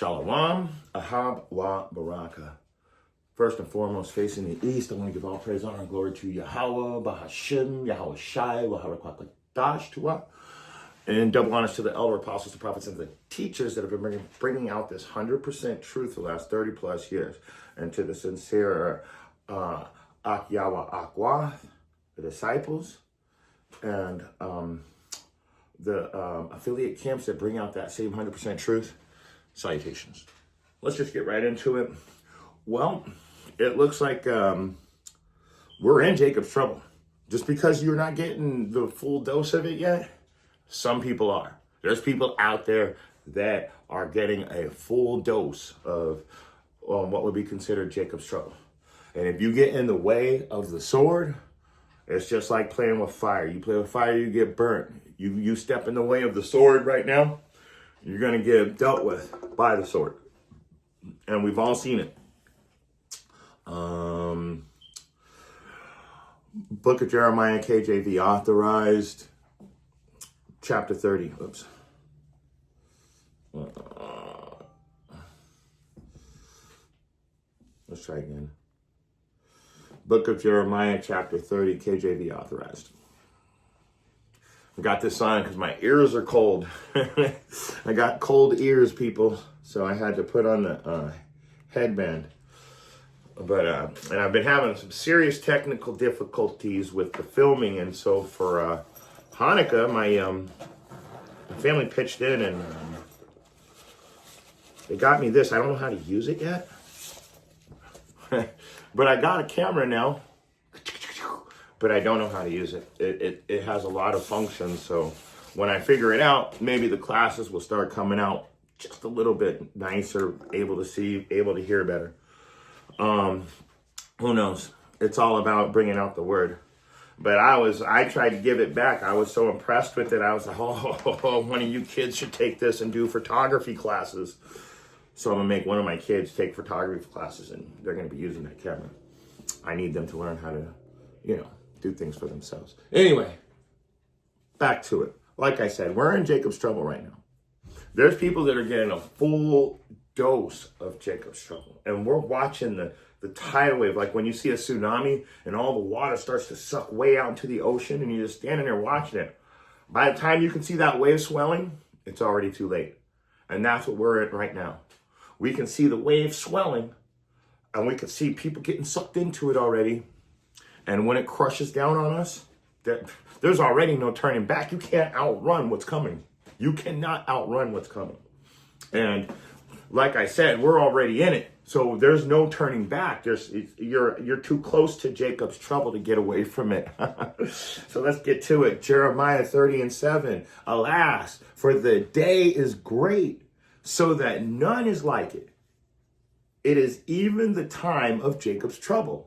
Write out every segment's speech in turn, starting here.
Shalom, Ahab wa Baraka. First and foremost, facing the east, I want to give all praise, honor, and glory to Yahweh, Bahashim, Yahweh Shai, Waharakakadash Tua, and double honors to the elder apostles, the prophets, and the teachers that have been bringing out this 100% truth the last 30 plus years, and to the sincere Akyawa Akwa, the disciples, and the affiliate camps that bring out that same 100% truth. Salutations. Let's just get right into it. Well, it looks like we're in Jacob's trouble. Just because you're not getting the full dose of it yet, some people are. There's people out there that are getting a full dose of what would be considered Jacob's trouble. And if you get in the way of the sword, it's just like playing with fire. You play with fire, you get burnt. You step in the way of the sword right now, you're going to get dealt with by the sword. And we've all seen it. Book of Jeremiah, KJV authorized, chapter 30. Oops. Let's try again. Book of Jeremiah, chapter 30, KJV authorized. I got this on because my ears are cold. I got cold ears, people. So I had to put on the headband. But and I've been having some serious technical difficulties with the filming. And so for Hanukkah, my family pitched in and they got me this. I don't know how to use it yet. But I got a camera now. But I don't know how to use it. It has a lot of functions. So when I figure it out, maybe the classes will start coming out just a little bit nicer, able to see, able to hear better. Who knows? It's all about bringing out the word. But I tried to give it back. I was so impressed with it. I was like, oh, one of you kids should take this and do photography classes. So I'm going to make one of my kids take photography classes, and they're going to be using that camera. I need them to learn how to, do things for themselves. Anyway, back to it. Like I said, we're in Jacob's trouble right now. There's people that are getting a full dose of Jacob's trouble. And we're watching the tidal wave. Like when you see a tsunami and all the water starts to suck way out into the ocean and you're just standing there watching it. By the time you can see that wave swelling, it's already too late. And that's what we're at right now. We can see the wave swelling and we can see people getting sucked into it already. And when it crushes down on us, there's already no turning back. You can't outrun what's coming. You cannot outrun what's coming. And like I said, we're already in it. So there's no turning back. You're too close to Jacob's trouble to get away from it. So let's get to it. Jeremiah 30:7. Alas, for the day is great, so that none is like it. It is even the time of Jacob's trouble.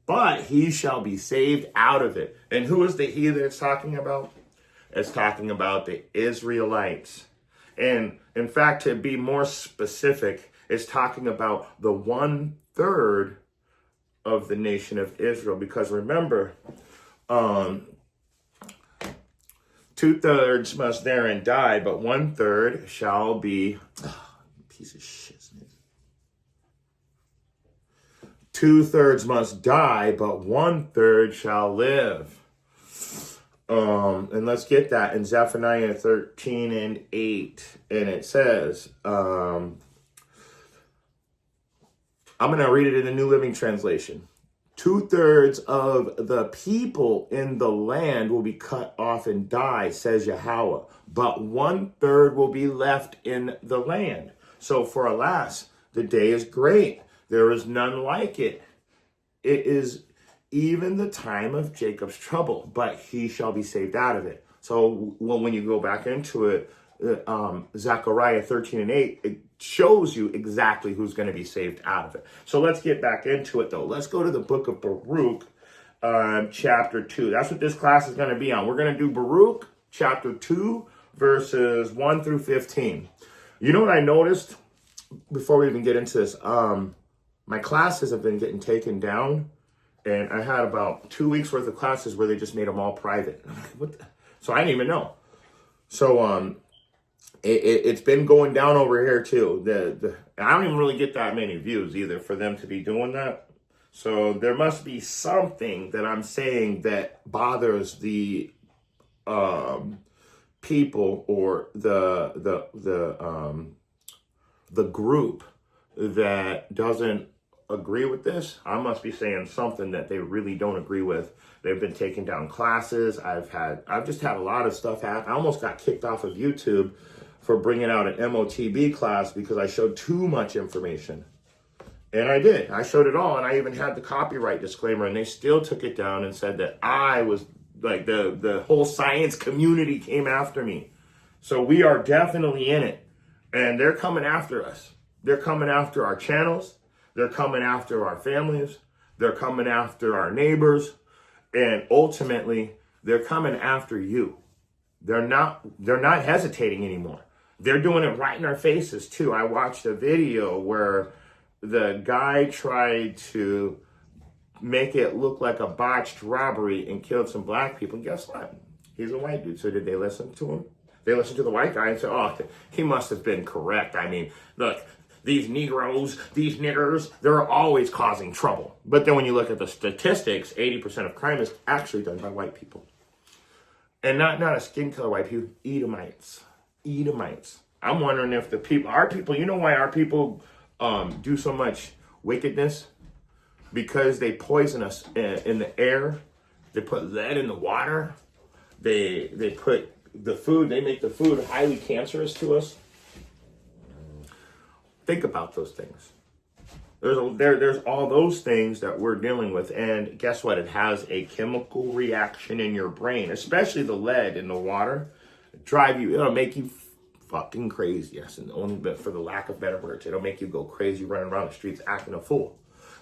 But he shall be saved out of it. And who is the he that it's talking about? It's talking about the Israelites. And in fact, to be more specific, it's talking about the 1/3 of the nation of Israel. Because remember, 2/3 must therein die, but 1/3 shall be, piece of shit. 2/3 must die, but 1/3 shall live. And let's get that in Zephaniah 13:8. And it says, I'm going to read it in the New Living Translation. 2/3 of the people in the land will be cut off and die, says Yahweh, but 1/3 will be left in the land. So for alas, the day is great. There is none like it. It is even the time of Jacob's trouble, but he shall be saved out of it. So when you go back into it, Zechariah 13:8, it shows you exactly who's going to be saved out of it. So let's get back into it, though. Let's go to the book of Baruch, chapter 2. That's what this class is going to be on. We're going to do Baruch, chapter 2, verses 1 through 15. You know what I noticed before we even get into this? My classes have been getting taken down, and I had about 2 weeks worth of classes where they just made them all private. I'm like, what the? So I didn't even know. So It's been going down over here too. I don't even really get that many views either for them to be doing that. So there must be something that I'm saying that bothers the people or the group that doesn't agree with this. I must be saying something that they really don't agree with. They've been taking down classes. I've just had a lot of stuff happen. I almost got kicked off of YouTube for bringing out an MOTB class because I showed too much information. And I did. I showed it all, and I even had the copyright disclaimer, and they still took it down and said that I was, like, the whole science community came after me. So we are definitely in it, and they're coming after us. They're coming after our channels. They're coming after our families. They're coming after our neighbors, and ultimately, they're coming after you. They're not hesitating anymore. They're doing it right in our faces too. I watched a video where the guy tried to make it look like a botched robbery and killed some black people. And guess what? He's a white dude. So did they listen to him? They listened to the white guy and said, oh, he must have been correct. I mean, look, these Negroes, these niggers, they're always causing trouble. But then when you look at the statistics, 80% of crime is actually done by white people. And not a skin color white people, Edomites. I'm wondering if our people, you know why our people do so much wickedness? Because they poison us in the air. They put lead in the water. They put the food, they make the food highly cancerous to us. Think about those things. There's all those things that we're dealing with, and guess what? It has a chemical reaction in your brain, especially the lead in the water. It'll make you fucking crazy. Yes, and only but for the lack of better words, it'll make you go crazy running around the streets acting a fool.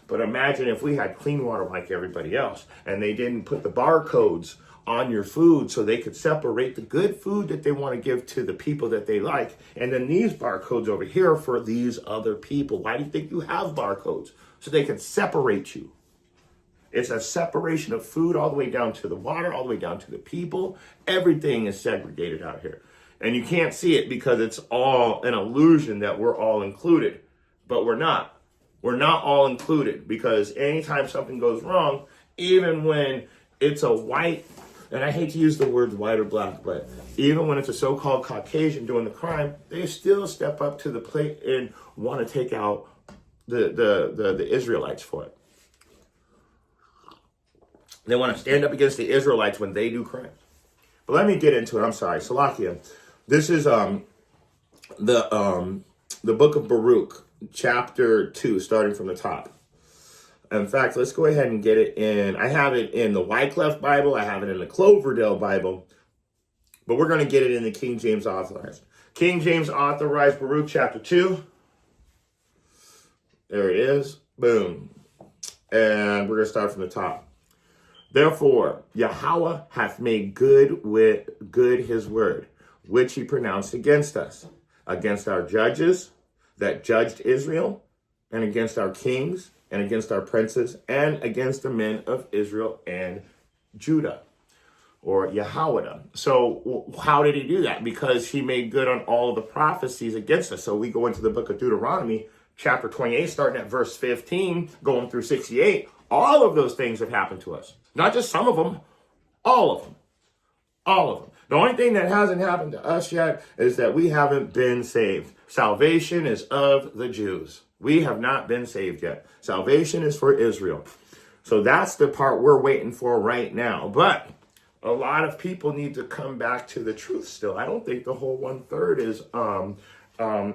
But imagine if we had clean water like everybody else, and they didn't put the barcodes on your food so they could separate the good food that they want to give to the people that they like. And then these barcodes over here for these other people. Why do you think you have barcodes? So they can separate you. It's a separation of food all the way down to the water, all the way down to the people. Everything is segregated out here. And you can't see it because it's all an illusion that we're all included. But we're not. We're not all included, because anytime something goes wrong, even when it's a white, and I hate to use the words white or black, but even when it's a so-called Caucasian doing the crime, they still step up to the plate and want to take out the Israelites for it. They want to stand up against the Israelites when they do crimes. But let me get into it. I'm sorry, Salakia. This is the book of Baruch, chapter 2, starting from the top. In fact, let's go ahead and get it in. I have it in the Wycliffe Bible. I have it in the Cloverdale Bible. But we're going to get it in the King James Authorized. King James Authorized Baruch chapter 2. There it is. Boom. And we're going to start from the top. Therefore, Yahweh hath made good his word, which he pronounced against us, against our judges that judged Israel, and against our kings, and against our princes, and against the men of Israel and Judah, or Yahweh. So how did he do that? Because he made good on all of the prophecies against us. So we go into the book of Deuteronomy, chapter 28, starting at verse 15, going through 68. All of those things have happened to us. Not just some of them, all of them. All of them. The only thing that hasn't happened to us yet is that we haven't been saved. Salvation is of the Jews. We have not been saved yet. Salvation is for Israel. So that's the part we're waiting for right now. But a lot of people need to come back to the truth still. I don't think the whole 1/3 is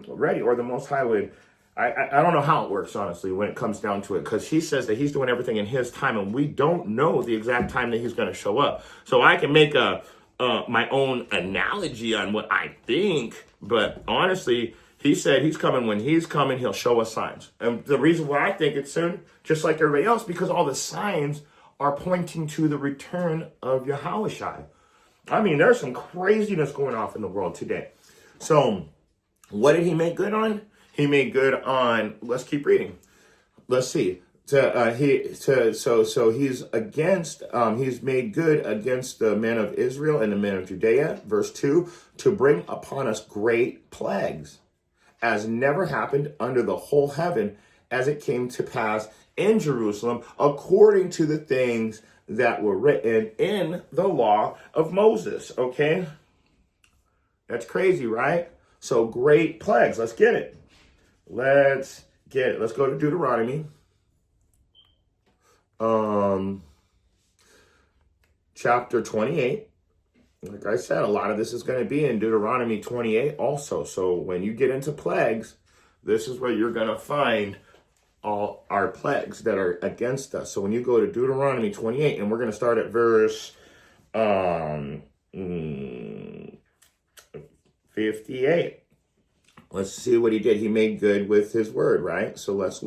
ready, or the Most High would. I don't know how it works, honestly, when it comes down to it, because he says that he's doing everything in his time, and we don't know the exact time that he's going to show up. So I can make my own analogy on what I think, but honestly, he said he's coming. When he's coming, he'll show us signs. And the reason why I think it's soon, just like everybody else, because all the signs are pointing to the return of Yahushua. I mean, there's some craziness going off in the world today. So what did he make good on? He made good on, let's keep reading. Let's see. He's against, he's made good against the men of Israel and the men of Judea. Verse 2, to bring upon us great plagues, as never happened under the whole heaven, as it came to pass in Jerusalem, according to the things that were written in the law of Moses. Okay? That's crazy, right? So great plagues. Let's get it. Let's go to Deuteronomy. Chapter 28. Like I said, a lot of this is going to be in Deuteronomy 28 also. So when you get into plagues, this is where you're going to find all our plagues that are against us. So when you go to Deuteronomy 28, and we're going to start at verse 58. Let's see what he did. He made good with his word, right? So let's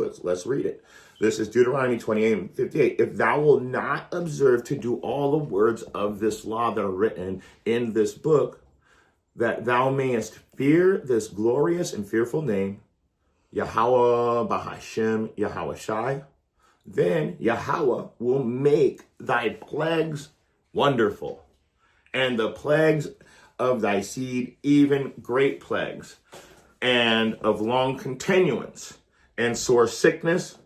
read it. This is Deuteronomy 28 and 58. If thou wilt not observe to do all the words of this law that are written in this book, that thou mayest fear this glorious and fearful name, Yahweh Bahashem Yahweh Shai, then Yahweh will make thy plagues wonderful, and the plagues of thy seed even great plagues, and of long continuance, and sore sickness,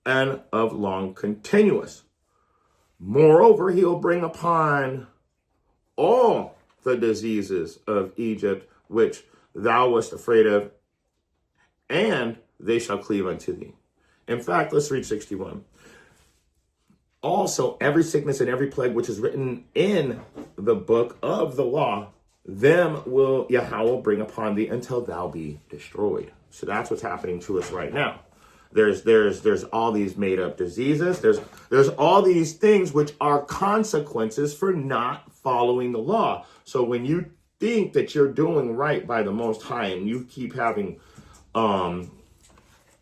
and of long continuous. Moreover, he will bring upon all the diseases of Egypt, which thou wast afraid of, and they shall cleave unto thee. In fact, let's read 61. Also, every sickness and every plague which is written in the book of the law, them will Yahweh bring upon thee until thou be destroyed. So that's what's happening to us right now. There's all these made up diseases. There's all these things which are consequences for not following the law. So when you think that you're doing right by the Most High and you keep having the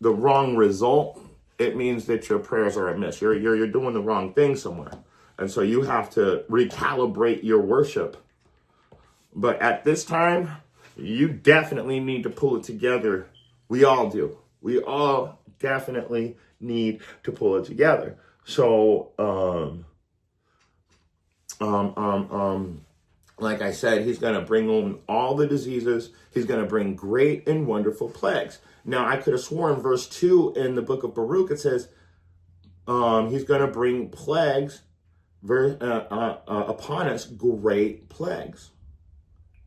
wrong result, it means that your prayers are amiss. You're doing the wrong thing somewhere. And so you have to recalibrate your worship. But at this time, you definitely need to pull it together. We all do. We all definitely need to pull it together. So, like I said, he's going to bring on all the diseases. He's going to bring great and wonderful plagues. Now, I could have sworn verse 2 in the book of Baruch, it says, he's going to bring plagues upon us, great plagues.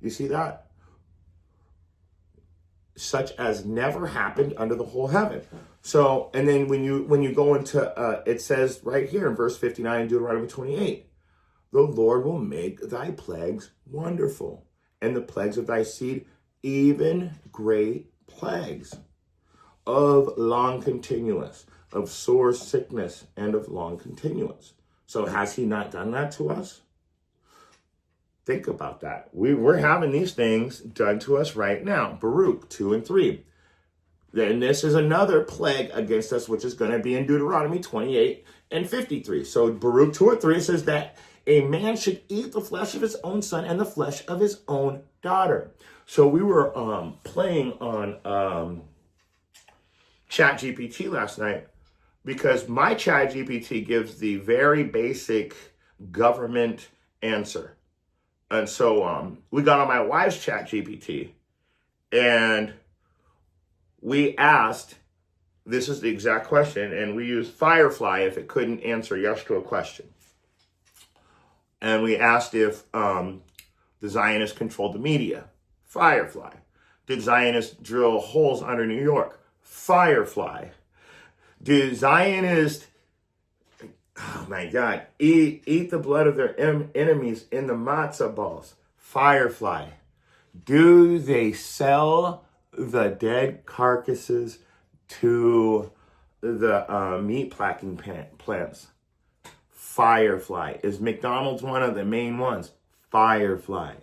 You see that? Such as never happened under the whole heaven. So, and then when you go into, it says right here in verse 59 in Deuteronomy 28, the Lord will make thy plagues wonderful, and the plagues of thy seed even great plagues, of long continuance, of sore sickness, and of long continuance. So has he not done that to us? Think about that. We're having these things done to us right now. Baruch 2 and 3. Then this is another plague against us, which is going to be in Deuteronomy 28 and 53. So Baruch 2 and 3 says that a man should eat the flesh of his own son and the flesh of his own daughter. So we were playing on ChatGPT last night, because my ChatGPT gives the very basic government answer. And so we got on my wife's ChatGPT, and we asked, this is the exact question, and we used Firefly if it couldn't answer yes to a question. And we asked if the Zionists controlled the media. Firefly. Did Zionists drill holes under New York? Firefly. Did Zionists, oh my God, eat the blood of their enemies in the matzah balls? Firefly. Do they sell the dead carcasses to the meat packing plants? Firefly. Is McDonald's one of the main ones? Firefly.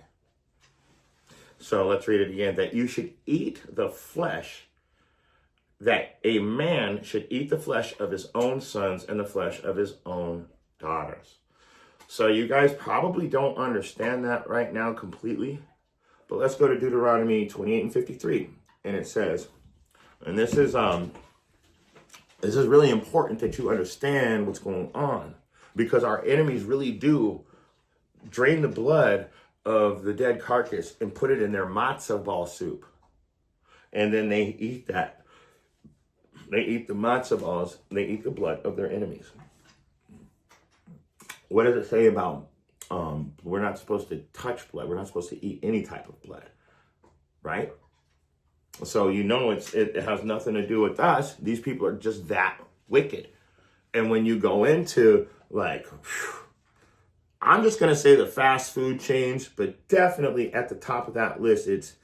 So let's read it again. That you should eat the flesh, that a man should eat the flesh of his own sons and the flesh of his own daughters. So you guys probably don't understand that right now completely, but let's go to Deuteronomy 28 and 53. And it says, and this is This is really important that you understand what's going on, because our enemies really do drain the blood of the dead carcass and put it in their matzo ball soup. And then they eat that. They eat the matzo balls. They eat the blood of their enemies. What does it say about we're not supposed to touch blood? We're not supposed to eat any type of blood, right? So it has nothing to do with us. These people are just that wicked. And when you go into I'm just going to say the fast food chains, but definitely at the top of that list, it's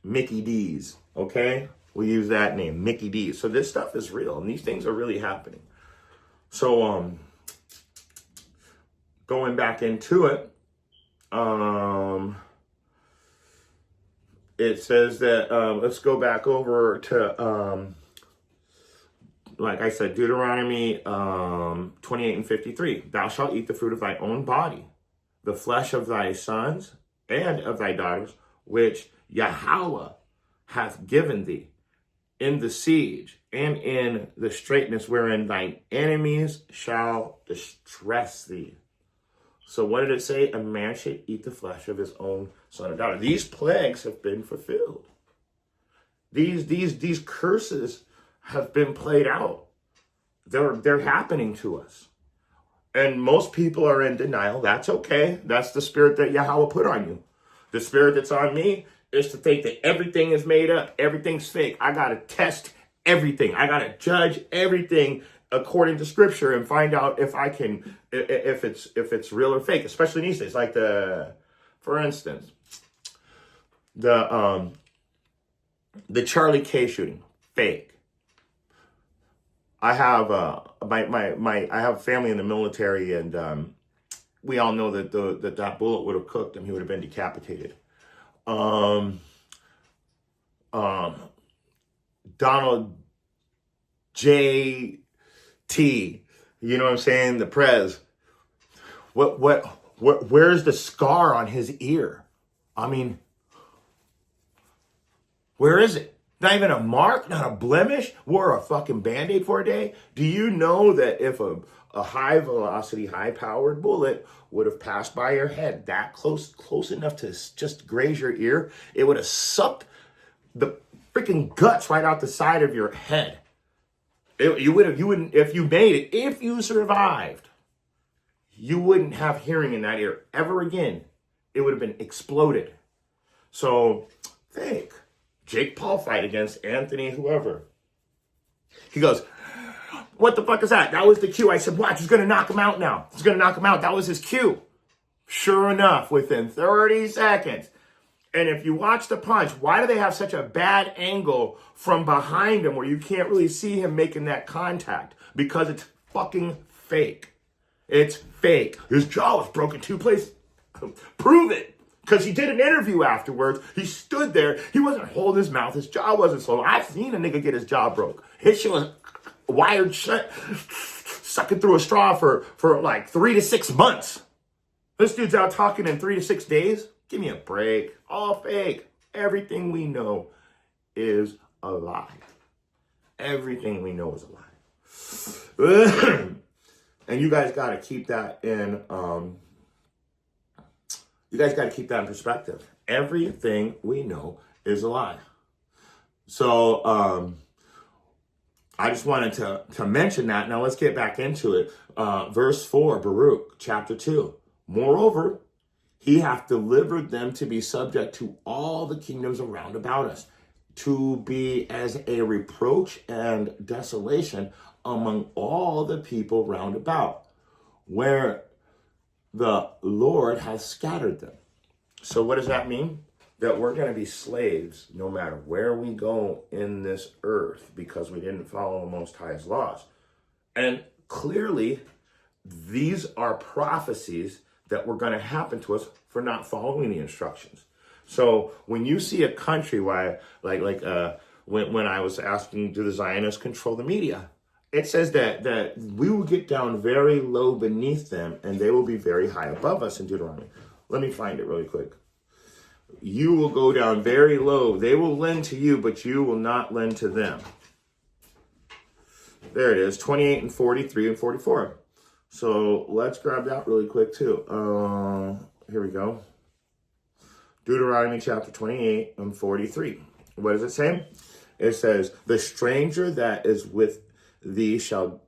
Mickey D's, okay? We use that name, Mickey D's. So this stuff is real, and these things are really happening. So going back into it, it says that, let's go back over to, like I said, Deuteronomy 28 and 53. Thou shalt eat the fruit of thy own body, the flesh of thy sons and of thy daughters, which Yahweh hath given thee in the siege and in the straitness wherein thine enemies shall distress thee. So what did it say? A man should eat the flesh of his own son or daughter. These plagues have been fulfilled. These curses have been played out. They're happening to us. And most people are in denial. That's okay. That's the spirit that Yahweh put on you. The spirit that's on me is to think that everything is made up. Everything's fake. I got to test everything. I got to judge everything according to scripture and find out if it's real or fake, especially these days. Like for instance, the Charlie K shooting, fake. I have I have family in the military, and we all know that that bullet would have cooked him. He would have been decapitated. Donald J. T. You know what I'm saying? The Prez. Where's the scar on his ear? I mean, where is it? Not even a mark, not a blemish. Wore a fucking Band-Aid for a day. Do you know that if a high velocity, high powered bullet would have passed by your head that close enough to just graze your ear, it would have sucked the freaking guts right out the side of your head. You wouldn't, if you made it, if you survived, you wouldn't have hearing in that ear ever again. It would have been exploded. So think. Jake Paul fight against Anthony whoever. He goes, what the fuck is that? That was the cue. I said, watch, he's going to knock him out now. He's going to knock him out. That was his cue. Sure enough, within 30 seconds. And if you watch the punch, why do they have such a bad angle from behind him where you can't really see him making that contact? Because it's fucking fake. It's fake. His jaw was broken 2 places. Prove it. Because he did an interview afterwards. He stood there. He wasn't holding his mouth. His jaw wasn't swollen. I've seen a nigga get his jaw broke. His shit was wired shut, sucking through a straw for like 3 to 6 months. This dude's out talking in 3 to 6 days. Give me a break. All fake. Everything we know is a lie. Everything we know is a lie. And you guys got to keep that in... You guys got to keep that in perspective. Everything we know is a lie. So I just wanted to mention that. Now let's get back into it. Verse 4, Baruch, chapter 2. Moreover, he hath delivered them to be subject to all the kingdoms around about us, to be as a reproach and desolation among all the people round about, where the Lord has scattered them. So what does that mean? That we're going to be slaves no matter where we go in this earth because we didn't follow the Most High's laws. And clearly, these are prophecies that were going to happen to us for not following the instructions. So when you see a country where, when I was asking, do the Zionists control the media? It says that we will get down very low beneath them and they will be very high above us in Deuteronomy. Let me find it really quick. You will go down very low. They will lend to you, but you will not lend to them. There it is, 28 and 43 and 44. So let's grab that really quick too. Here we go. Deuteronomy chapter 28 and 43. What does it say? It says, the stranger that is with thee shall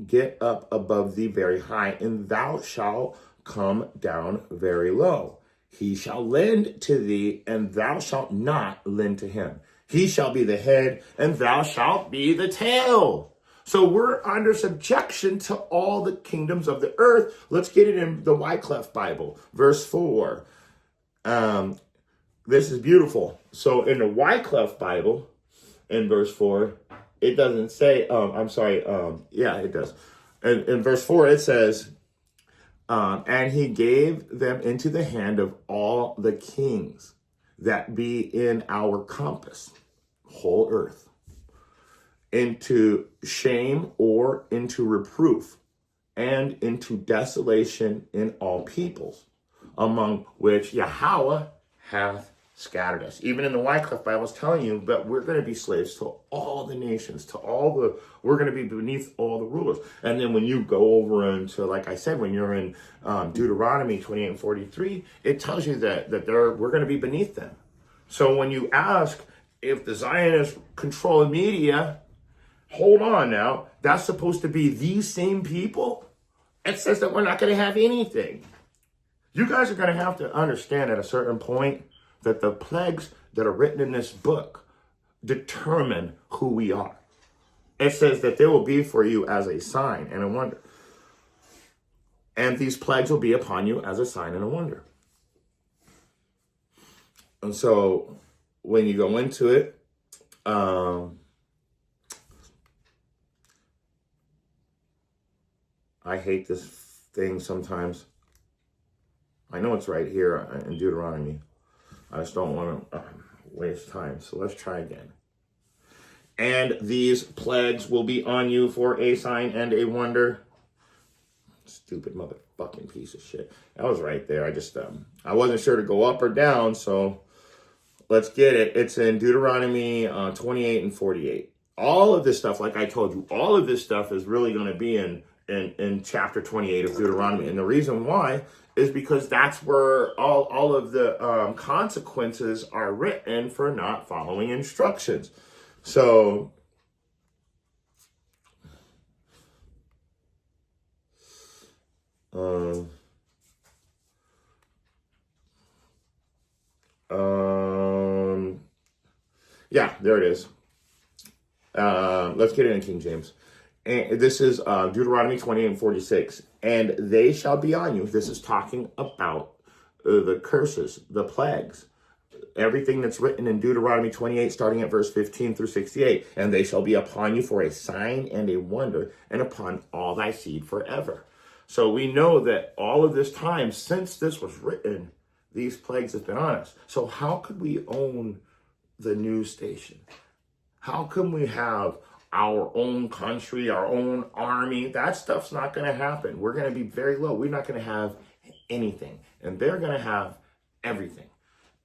get up above thee very high, and thou shalt come down very low. He shall lend to thee, and thou shalt not lend to him. He shall be the head, and thou shalt be the tail. So we're under subjection to all the kingdoms of the earth. Let's get it in the Wycliffe Bible, verse 4. This is beautiful. So in the Wycliffe Bible, in verse 4, it doesn't say, yeah, it does. In verse 4, it says, and he gave them into the hand of all the kings that be in our compass, whole earth, into shame or into reproof, and into desolation in all peoples, among which Yahweh hath scattered us. Even in the Wycliffe Bible is telling you, but we're going to be slaves to all the nations, we're going to be beneath all the rulers. And then when you go over into, like I said, when you're in Deuteronomy 28 and 43, it tells you that we're going to be beneath them. So when you ask if the Zionists control media, hold on now, that's supposed to be these same people? It says that we're not going to have anything. You guys are going to have to understand at a certain point that the plagues that are written in this book determine who we are. It says that they will be for you as a sign and a wonder. And these plagues will be upon you as a sign and a wonder. And so when you go into it, I hate this thing sometimes. I know it's right here in Deuteronomy. I just don't want to waste time. So let's try again. And these plagues will be on you for a sign and a wonder. Stupid motherfucking piece of shit. That was right there. I wasn't sure to go up or down. So let's get it. It's in Deuteronomy 28 and 48. All of this stuff, like I told you, all of this stuff is really going to be in chapter 28 of Deuteronomy. And the reason why is because that's where all of the consequences are written for not following instructions. So yeah, there it is. Let's get it in King James. And this is Deuteronomy 28 and 46. And they shall be on you. This is talking about the curses, the plagues, everything that's written in Deuteronomy 28, starting at verse 15 through 68. And they shall be upon you for a sign and a wonder, and upon all thy seed forever. So we know that all of this time since this was written, these plagues have been on us. So how could we own the news station? How can we have our own country, our own army? That stuff's not going to happen. We're going to be very low. We're not going to have anything. And they're going to have everything.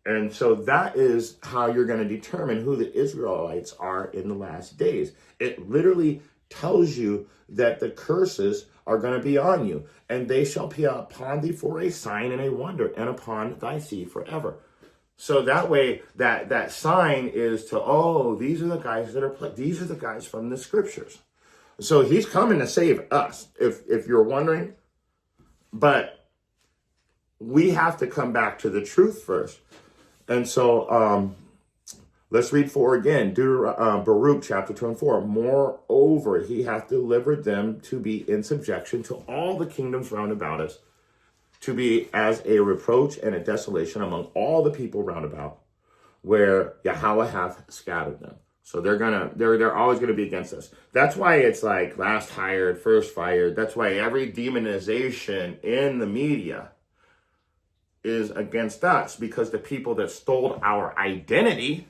And so that is how you're going to determine who the Israelites are in the last days. It literally tells you that the curses are going to be on you. And they shall be upon thee for a sign and a wonder, and upon thy seed forever. So that way, that sign is to, these are the guys these are the guys from the scriptures. So he's coming to save us, if you're wondering. But we have to come back to the truth first. And so let's read 4 again. Baruch chapter 2 and 4. Moreover, he hath delivered them to be in subjection to all the kingdoms round about us, to be as a reproach and a desolation among all the people round about, where Yahweh hath scattered them. So they're always gonna be against us. That's why it's like last hired, first fired. That's why every demonization in the media is against us, because the people that stole our identity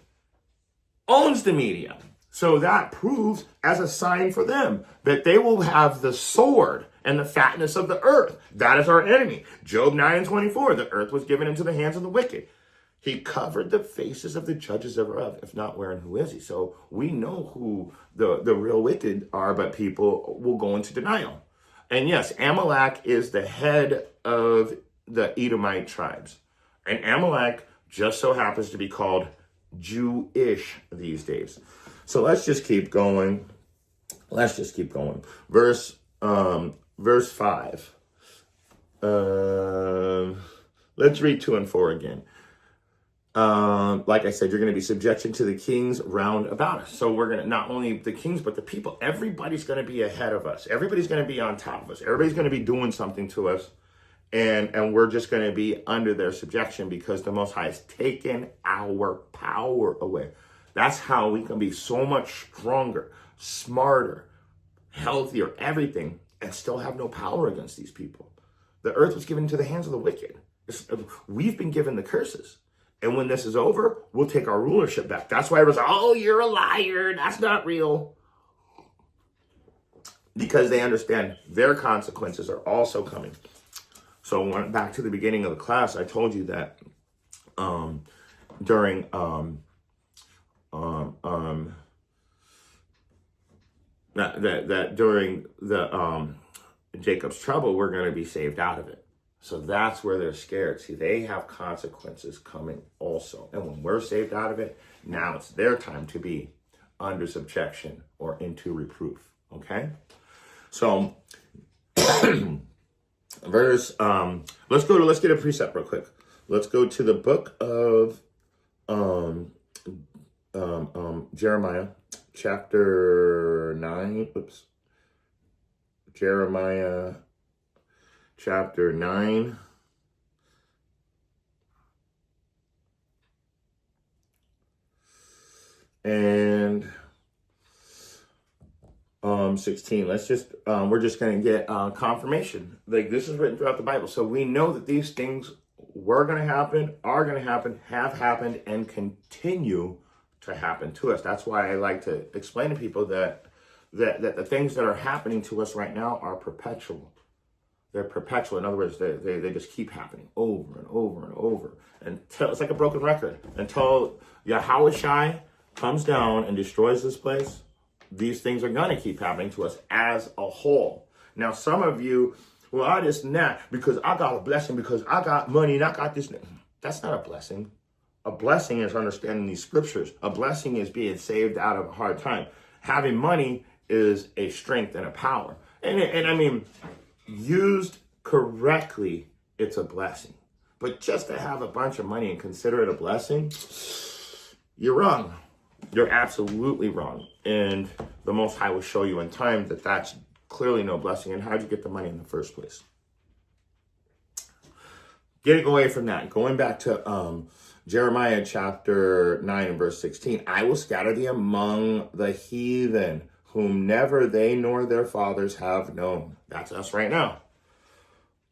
owns the media. So that proves as a sign for them that they will have the sword and the fatness of the earth. That is our enemy. Job 9 and 24, the earth was given into the hands of the wicked. He covered the faces of the judges thereof, if not wherein who is he? So we know who the real wicked are, but people will go into denial. And yes, Amalek is the head of the Edomite tribes. And Amalek just so happens to be called Jewish these days. So let's just keep going. Verse 5. Let's read 2 and 4 again. Like I said, you're going to be subjection to the kings round about us. So we're going to, not only the kings, but the people, everybody's going to be ahead of us. Everybody's going to be on top of us. Everybody's going to be doing something to us. And we're just going to be under their subjection because the Most High has taken our power away. That's how we can be so much stronger, smarter, healthier, everything, and still have no power against these people. The earth was given into the hands of the wicked. We've been given the curses. And when this is over, we'll take our rulership back. That's why everyone's like, oh, you're a liar. That's not real. Because they understand their consequences are also coming. So back to the beginning of the class, I told you that during during the Jacob's trouble, we're going to be saved out of it. So that's where they're scared. See, they have consequences coming also. And when we're saved out of it, now it's their time to be under subjection or into reproof. Okay? So let's get a precept real quick. Let's go to the book of Jeremiah, chapter 9. Jeremiah chapter 9. And 16. Let's just we're just going to get confirmation. Like, this is written throughout the Bible, so we know that these things were going to happen, are going to happen, have happened, and continue to happen to us. That's why I like to explain to people that the things that are happening to us right now are perpetual. They're perpetual. In other words, they just keep happening over and over and over until it's like a broken record. Until Yahushua comes down and destroys this place, these things are going to keep happening to us as a whole. Now, some of you, well, I just not because I got a blessing, because I got money and I got this. That's not a blessing. A blessing is understanding these scriptures. A blessing is being saved out of a hard time. Having money is a strength and a power. And I mean, used correctly, it's a blessing. But just to have a bunch of money and consider it a blessing, you're wrong. You're absolutely wrong. And the Most High will show you in time that that's clearly no blessing. And how'd you get the money in the first place? Getting away from that, going back to Jeremiah chapter 9 and verse 16. I will scatter thee among the heathen, whom never they nor their fathers have known. That's us right now.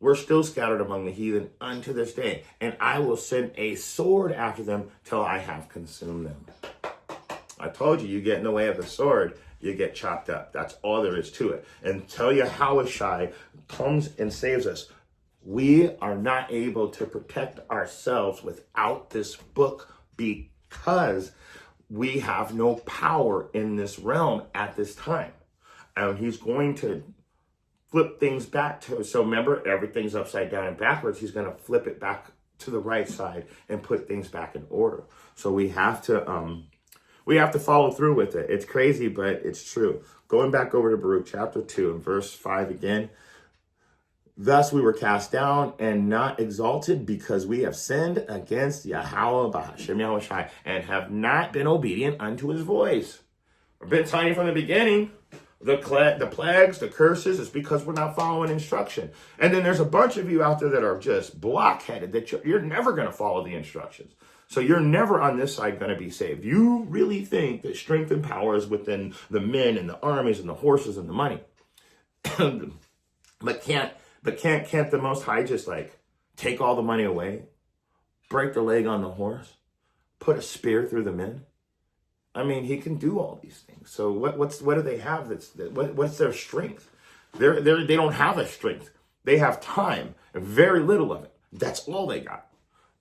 We're still scattered among the heathen unto this day. And I will send a sword after them till I have consumed them. I told you, you get in the way of the sword, you get chopped up. That's all there is to it. Until Yahushua comes and saves us, we are not able to protect ourselves without this book because we have no power in this realm at this time. And he's going to flip things back to, so remember, everything's upside down and backwards. He's going to flip it back to the right side and put things back in order. So we have to follow through with it. It's crazy, but it's true. Going back over to Baruch chapter 2 and verse 5 again. Thus we were cast down and not exalted, because we have sinned against Yahweh Bahashem Yahushai and have not been obedient unto his voice. I've been telling you from the beginning, the plagues, the curses, is because we're not following instruction. And then there's a bunch of you out there that are just blockheaded, that you're never going to follow the instructions. So you're never on this side going to be saved. You really think that strength and power is within the men and the armies and the horses and the money. But can't the Most High just like take all the money away, break the leg on the horse, put a spear through the men? I mean, he can do all these things. So what do they have? What's their strength? They don't have a strength. They have time and very little of it. That's all they got.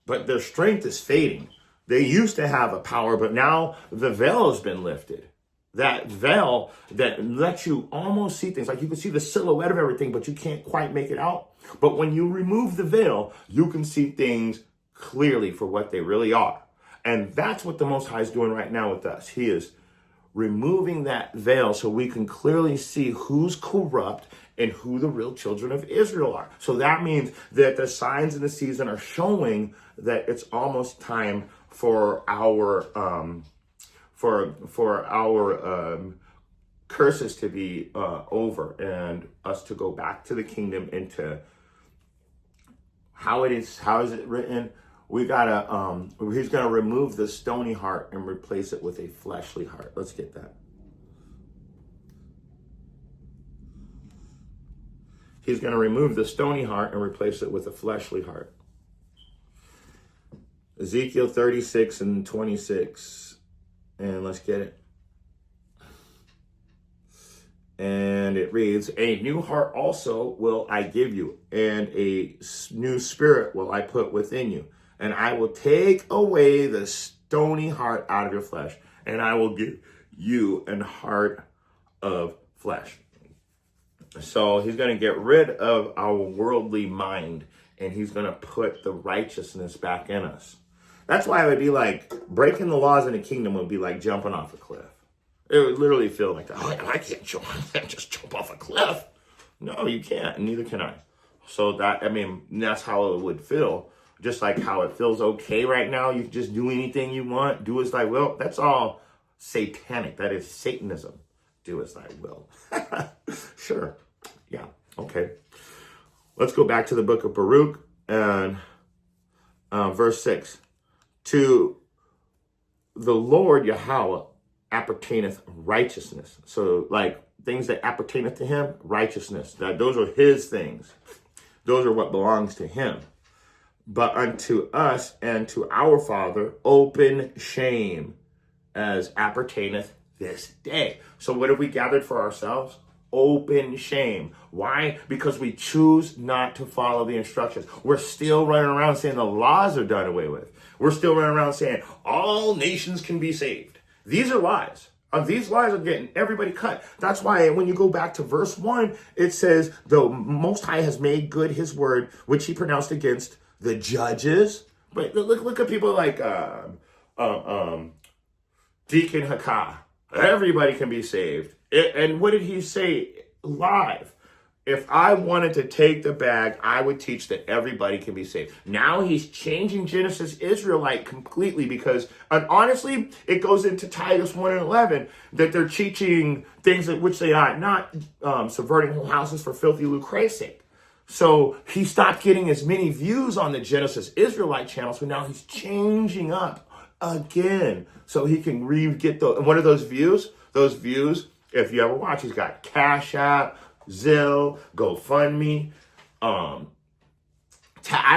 but their strength is fading. They used to have a power, but now the veil has been lifted. That veil that lets you almost see things, like you can see the silhouette of everything, but you can't quite make it out. But when you remove the veil, you can see things clearly for what they really are. And that's what the Most High is doing right now with us. He is removing that veil so we can clearly see who's corrupt and who the real children of Israel are. So that means that the signs in the season are showing that it's almost time for our curses to be over and us to go back to the kingdom and to how is it written? We gotta he's gonna remove the stony heart and replace it with a fleshly heart. Let's get that. He's gonna remove the stony heart and replace it with a fleshly heart. Ezekiel 36 and 26. And let's get it. And it reads, a new heart also will I give you, and a new spirit will I put within you. And I will take away the stony heart out of your flesh, and I will give you an heart of flesh. So he's going to get rid of our worldly mind, and he's going to put the righteousness back in us. That's why it would be like breaking the laws in the kingdom would be like jumping off a cliff. It would literally feel like that. Oh, I can't just jump off a cliff. No, you can't, and neither can I. So that's how it would feel. Just like how it feels okay right now. You can just do anything you want. Do as thy will. That's all satanic. That is Satanism. Do as thy will. Sure. Yeah. Okay. Let's go back to the book of Baruch and verse 6. To the Lord Yahweh appertaineth righteousness. So like things that appertaineth to him, righteousness. Those are his things. Those are what belongs to him. But unto us and to our Father, open shame as appertaineth this day. So what have we gathered for ourselves? Open shame. Why? Because we choose not to follow the instructions. We're still running around saying the laws are done away with. We're still running around saying all nations can be saved. These are lies. These lies are getting everybody cut. That's why when you go back to verse 1, it says, the Most High has made good his word, which he pronounced against the judges. But look at people like Deacon Hakah. Everybody can be saved. And what did he say live? If I wanted to take the bag, I would teach that everybody can be saved. Now he's changing Genesis Israelite completely because, and honestly, it goes into Titus 1 and 11 that they're teaching things that which they ought not, subverting whole houses for filthy lucre's sake. So he stopped getting as many views on the Genesis Israelite channel, so now he's changing up again so he can get those. And what are those views? Those views, if you ever watch, he's got Cash App, Zelle, GoFundMe. I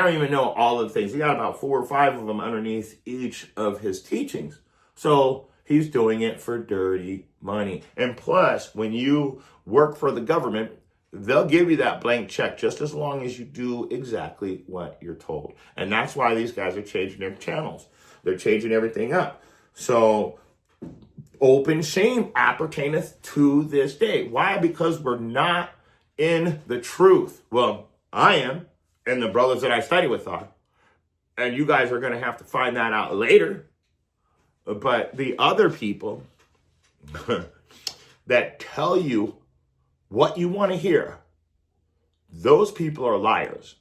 don't even know all of the things. He got about 4 or 5 of them underneath each of his teachings. So he's doing it for dirty money. And plus, when you work for the government, they'll give you that blank check just as long as you do exactly what you're told. And that's why these guys are changing their channels. They're changing everything up. So open shame appertaineth to this day. Why? Because we're not in the truth. Well, I am, and the brothers that I study with are. And you guys are going to have to find that out later. But the other people that tell you what you want to hear, those people are liars.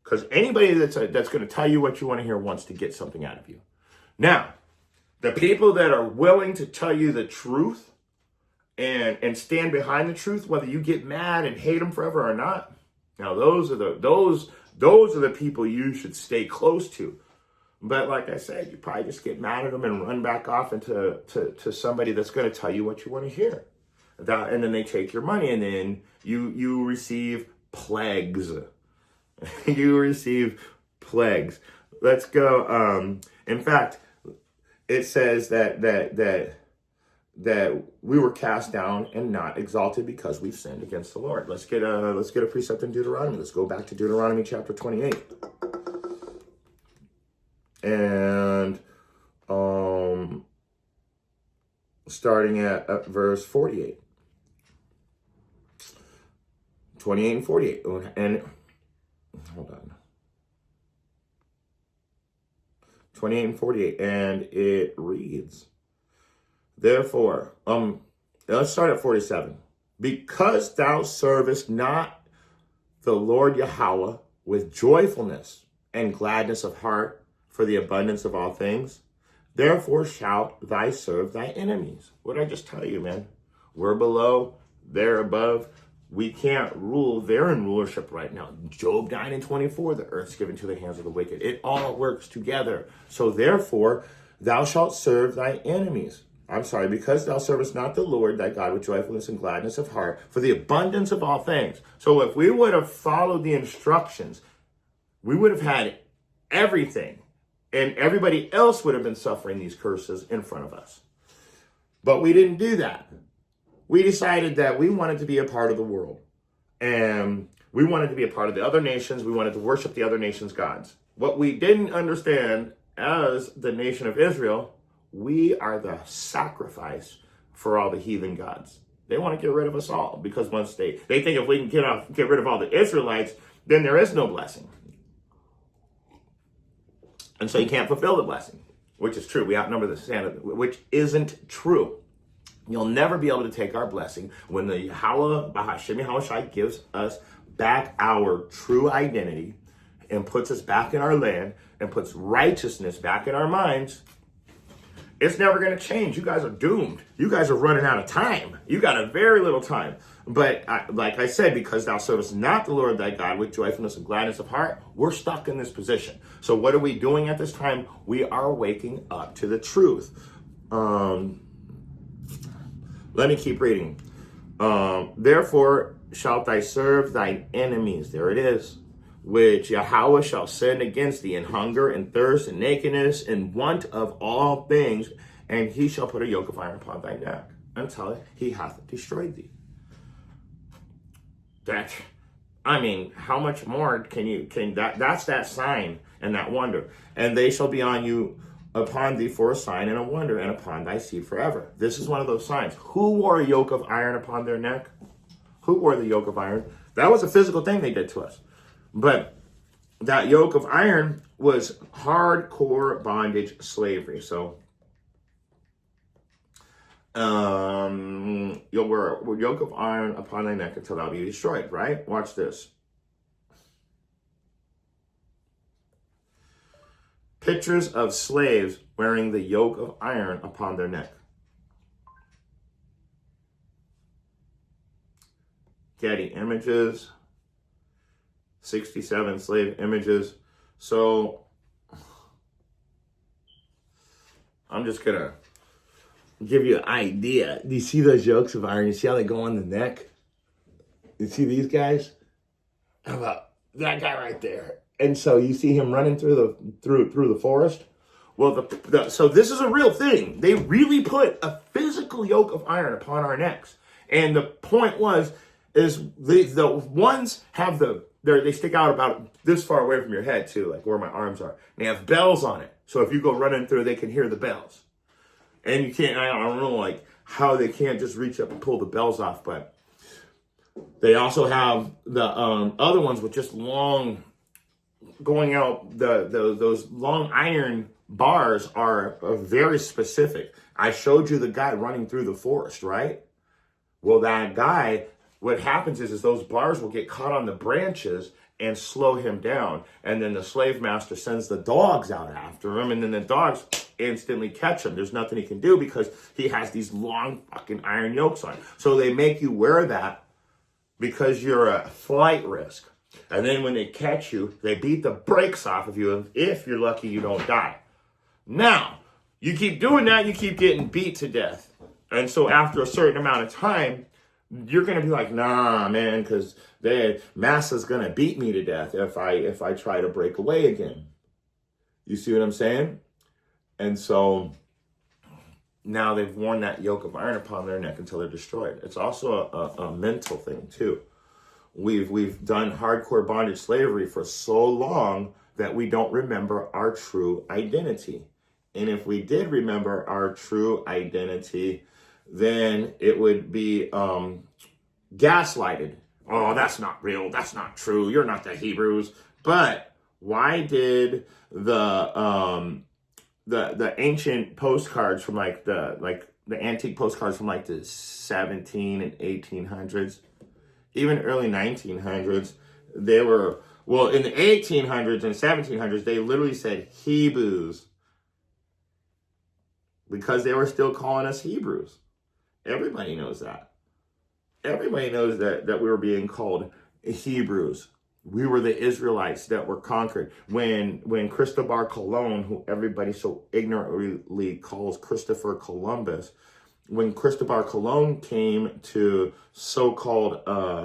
Because anybody that's going to tell you what you want to hear wants to get something out of you. Now, the people that are willing to tell you the truth and stand behind the truth, whether you get mad and hate them forever or not, now those are the people you should stay close to. But like I said, you probably just get mad at them and run back off into to somebody that's going to tell you what you want to hear. And then they take your money, and then you receive plagues. You receive plagues. Let's go. In fact, it says that we were cast down and not exalted because we've sinned against the Lord. Let's get a precept in Deuteronomy. Let's go back to Deuteronomy chapter 28. And starting at verse 48. 28 and 48. And hold on. 28 and 48. And it reads, therefore, let's start at 47. Because thou servest not the Lord Yahweh with joyfulness and gladness of heart for the abundance of all things, therefore shalt thou serve thy enemies. What did I just tell you, man? We're below, they're above. We can't rule. They're in rulership right now. Job 9 and 24, the earth's given to the hands of the wicked. It all works together. So therefore, thou shalt serve thy enemies. Because thou servest not the Lord thy God with joyfulness and gladness of heart for the abundance of all things. So if we would have followed the instructions, we would have had everything. And everybody else would have been suffering these curses in front of us. But we didn't do that. We decided that we wanted to be a part of the world. And we wanted to be a part of the other nations. We wanted to worship the other nations' gods. What we didn't understand as the nation of Israel, we are the sacrifice for all the heathen gods. They want to get rid of us all because once they think if we can get rid of all the Israelites, then there is no blessing. And so you can't fulfill the blessing, which is true. We outnumber the sand, which isn't true. You'll never be able to take our blessing when the Yahweh, Bahashem Yahushai, gives us back our true identity and puts us back in our land and puts righteousness back in our minds. It's never going to change. You guys are doomed. You guys are running out of time. You got a very little time. But like I said, because thou servest not the Lord thy God with joyfulness and gladness of heart, we're stuck in this position. So what are we doing at this time? We are waking up to the truth. Let me keep reading. Therefore shalt thou serve thine enemies. There it is. Which Yahweh shall send against thee in hunger and thirst and nakedness and want of all things. And he shall put a yoke of iron upon thy neck until he hath destroyed thee. How much more that's that sign and that wonder. And they shall be on you, upon thee for a sign and a wonder, and upon thy seed forever. This is one of those signs. Who wore a yoke of iron upon their neck? Who wore the yoke of iron? That was a physical thing they did to us. But that yoke of iron was hardcore bondage slavery. So you'll wear a yoke of iron upon thy neck until thou be destroyed, right? Watch this. Pictures of slaves wearing the yoke of iron upon their neck. Getty Images, 67 slave images. So I'm just going to give you an idea. Do you see those yokes of iron? You see how they go on the neck? You see these guys? How about that guy right there? And so you see him running through the forest. Well, so this is a real thing. They really put a physical yoke of iron upon our necks. And the point is the ones have they stick out about this far away from your head too, like where my arms are. And they have bells on it. So if you go running through, they can hear the bells. And you can't, I don't know like how they can't just reach up and pull the bells off, but they also have the other ones with just long going out, those long iron bars are very specific. I showed you the guy running through the forest, right? Well, that guy, what happens is those bars will get caught on the branches and slow him down. And then the slave master sends the dogs out after him, and then the dogs instantly catch him. There's nothing he can do because he has these long fucking iron yokes on. So they make you wear that because you're a flight risk. And then when they catch you, they beat the brakes off of you. And if you're lucky, you don't die. Now, you keep doing that, you keep getting beat to death. And so after a certain amount of time, you're going to be like, nah, man, because Massa's going to beat me to death if I try to break away again. You see what I'm saying? And so now they've worn that yoke of iron upon their neck until they're destroyed. It's also a mental thing, too. We've done hardcore bondage slavery for so long that we don't remember our true identity. And if we did remember our true identity, then it would be gaslighted. Oh, that's not real. That's not true. You're not the Hebrews. But why did the ancient postcards from the antique postcards from like the 17 and 1800s, even early 1900s, they were, well, in the 1800s and 1700s, they literally said Hebrews because they were still calling us Hebrews. Everybody knows that. Everybody knows that we were being called Hebrews. We were the Israelites that were conquered. When Cristobal Colon, who everybody so ignorantly calls Christopher Columbus, when Cristobal Colon came to so-called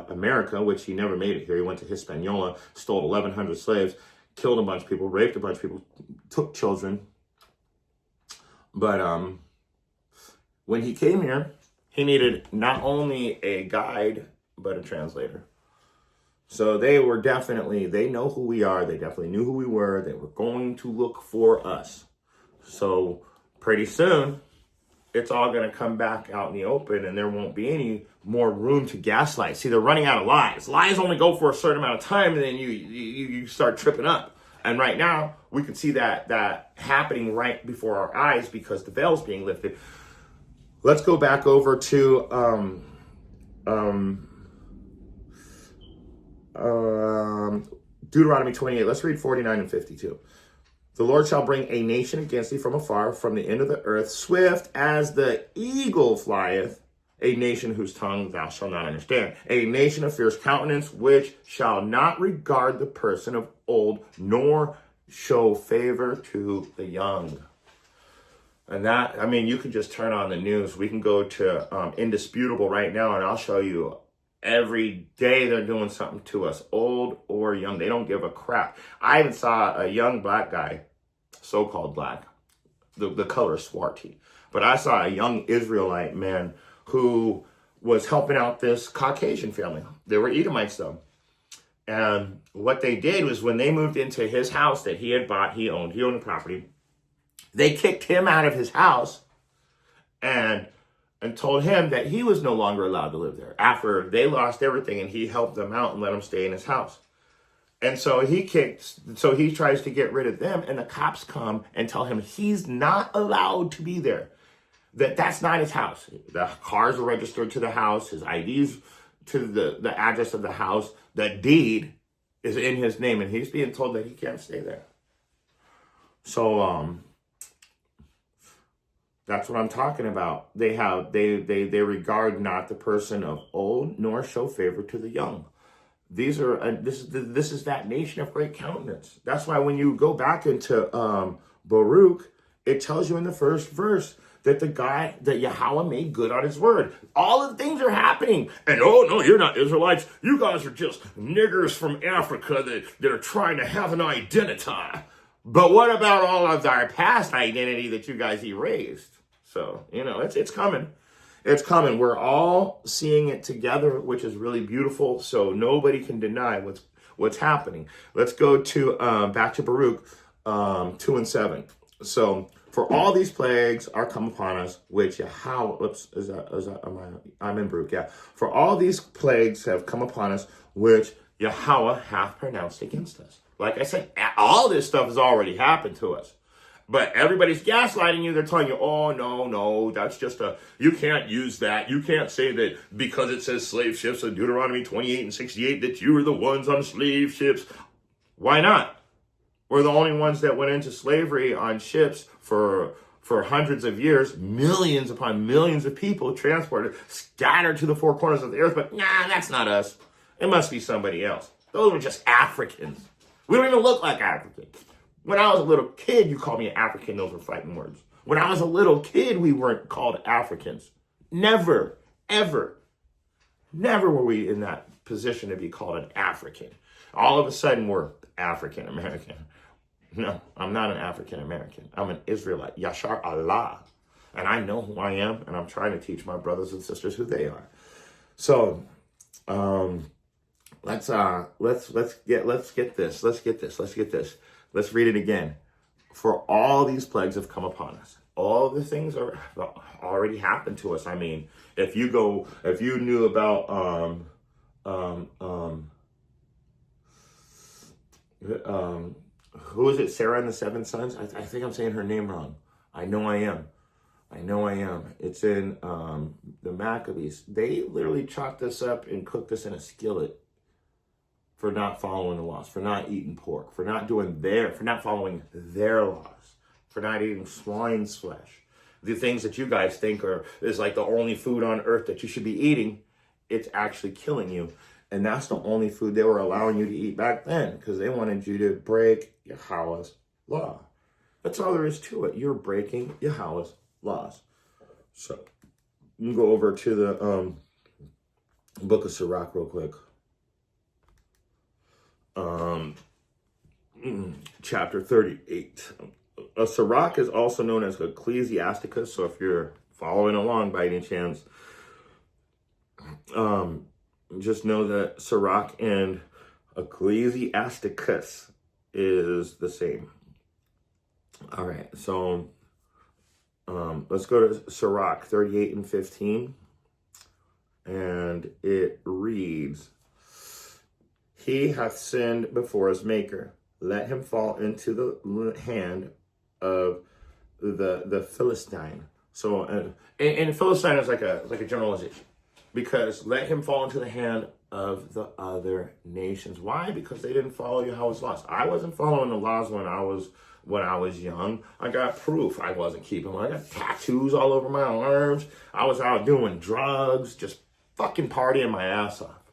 America, which he never made it here, he went to Hispaniola, stole 1,100 slaves, killed a bunch of people, raped a bunch of people, took children. But when he came here, he needed not only a guide, but a translator. So they know who we are. They definitely knew who we were. They were going to look for us. So pretty soon, it's all going to come back out in the open and there won't be any more room to gaslight. See, they're running out of lies. Lies only go for a certain amount of time and then you start tripping up. And right now, we can see that happening right before our eyes because the veil's being lifted. Let's go back over to Deuteronomy 28. Let's read 49 and 52. The Lord shall bring a nation against thee from afar, from the end of the earth, swift as the eagle flieth, a nation whose tongue thou shalt not understand, a nation of fierce countenance, which shall not regard the person of old, nor show favor to the young. And that, I mean, you can just turn on the news. We can go to Indisputable right now, and I'll show you every day they're doing something to us, old or young. They don't give a crap. I even saw a young black guy, so-called black, the color is swarty. But I saw a young Israelite man who was helping out this Caucasian family. They were Edomites, though. And what they did was when they moved into his house that he had bought, he owned the property, they kicked him out of his house and told him that he was no longer allowed to live there after they lost everything and he helped them out and let them stay in his house. And so he tries to get rid of them and the cops come and tell him he's not allowed to be there. That's not his house. The cars are registered to the house, his ID's to the address of the house, the deed is in his name and he's being told that he can't stay there. So, that's what I'm talking about. They regard not the person of old, nor show favor to the young. This is that nation of great countenance. That's why when you go back into Baruch, it tells you in the first verse that that Yahweh made good on his word. All of the things are happening. And oh no, you're not Israelites. You guys are just niggers from Africa that are trying to have an identity. But what about all of our past identity that you guys erased? So, it's coming. It's coming. We're all seeing it together, which is really beautiful. So nobody can deny what's happening. Let's go to back to Baruch 2 and 7. So for all these plagues are come upon us, which Yahweh, I'm in Baruch, yeah. For all these plagues have come upon us, which Yahweh hath pronounced against us. Like I said, all this stuff has already happened to us. But everybody's gaslighting you. They're telling you, oh, no, that's just you can't use that. You can't say that because it says slave ships in Deuteronomy 28 and 68 that you were the ones on slave ships. Why not? We're the only ones that went into slavery on ships for hundreds of years, millions upon millions of people transported, scattered to the four corners of the earth. But nah, that's not us. It must be somebody else. Those were just Africans. We don't even look like Africans. When I was a little kid, you called me an African. Those were fighting words. When I was a little kid, we weren't called Africans. Never, ever, never were we in that position to be called an African. All of a sudden, we're African American. No, I'm not an African American. I'm an Israelite. Yashar Allah. And I know who I am, and I'm trying to teach my brothers and sisters who they are. So, Let's get this. Let's read it again. For all these plagues have come upon us. All the things are already happened to us. I mean, if you knew about who is it? Sarah and the Seven Sons. I think I'm saying her name wrong. I know I am. It's in the Maccabees. They literally chopped this up and cooked this in a skillet for not following the laws, for not eating pork, for not following their laws, for not eating swine's flesh. The things that you guys think is like the only food on earth that you should be eating, it's actually killing you. And that's the only food they were allowing you to eat back then, because they wanted you to break Yahweh's law. That's all there is to it. You're breaking Yahweh's laws. So you can go over to the book of Sirach real quick. Chapter 38. A Sirach is also known as Ecclesiasticus. So if you're following along by any chance, just know that Sirach and Ecclesiasticus is the same. All right, so let's go to Sirach 38 and 15. And it reads, he hath sinned before his maker. Let him fall into the hand of the Philistine. So, and Philistine is like a generalization, because let him fall into the hand of the other nations. Why? Because they didn't follow Yahweh's laws. I wasn't following the laws when I was young. I got proof I wasn't keeping them. I got tattoos all over my arms. I was out doing drugs, just fucking partying my ass off.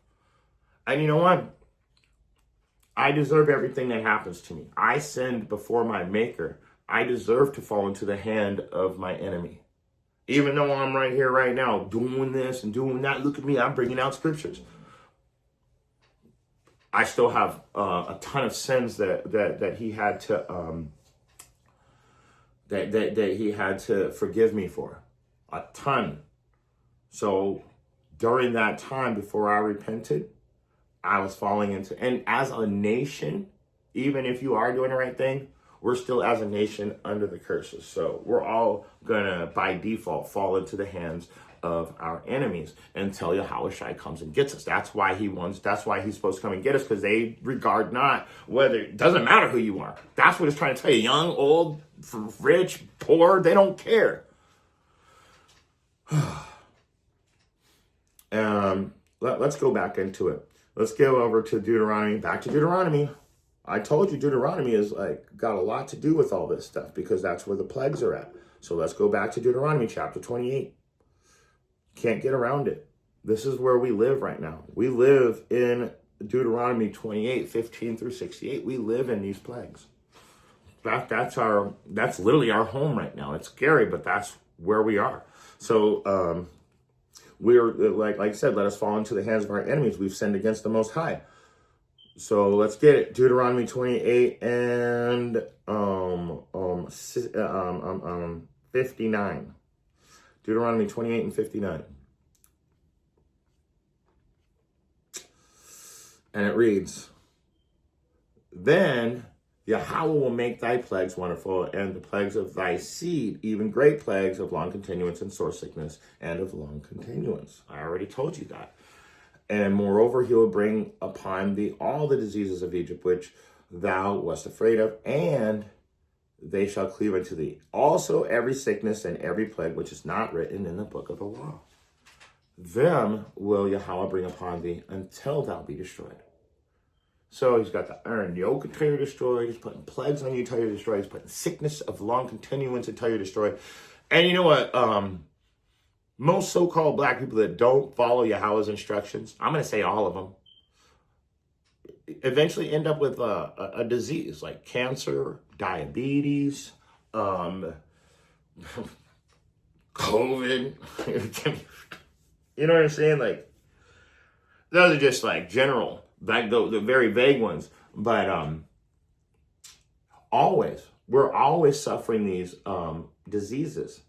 And you know what? I deserve everything that happens to me. I sinned before my maker. I deserve to fall into the hand of my enemy. Even though I'm right here, right now, doing this and doing that. Look at me, I'm bringing out scriptures. I still have a ton of sins that he had to that he had to forgive me for. A ton. So during that time before I repented, I was falling into, and as a nation, even if you are doing the right thing, we're still as a nation under the curses. So we're all gonna, by default, fall into the hands of our enemies until Yahushua comes and gets us. That's why he's supposed to come and get us, because they regard not whether, it doesn't matter who you are. That's what it's trying to tell you. Young, old, rich, poor, they don't care. Let's go back into it. Let's go over to Deuteronomy. Back to Deuteronomy. I told you Deuteronomy is got a lot to do with all this stuff, because that's where the plagues are at. So let's go back to Deuteronomy chapter 28. Can't get around it. This is where we live right now. We live in Deuteronomy 28, 15 through 68. We live in these plagues. That's literally our home right now. It's scary, but that's where we are. So we're like I said, let us fall into the hands of our enemies. We've sinned against the Most High. So let's get it. Deuteronomy 28 and 59. Deuteronomy 28 and 59. And it reads, then Yahweh will make thy plagues wonderful, and the plagues of thy seed, even great plagues of long continuance and sore sickness, and of long continuance. I already told you that. And moreover, he will bring upon thee all the diseases of Egypt, which thou wast afraid of, and they shall cleave unto thee. Also every sickness and every plague which is not written in the book of the law. Them will Yahweh bring upon thee until thou be destroyed. So he's got the iron yoke until you're destroyed. He's putting plagues on you until you're destroyed. He's putting sickness of long continuance until you're destroyed. And you know what? Most so-called black people that don't follow Yahweh's instructions, I'm going to say all of them, eventually end up with a disease like cancer, diabetes, COVID. You know what I'm saying? Like, those are just like general, like the very vague ones. But we're always suffering these diseases.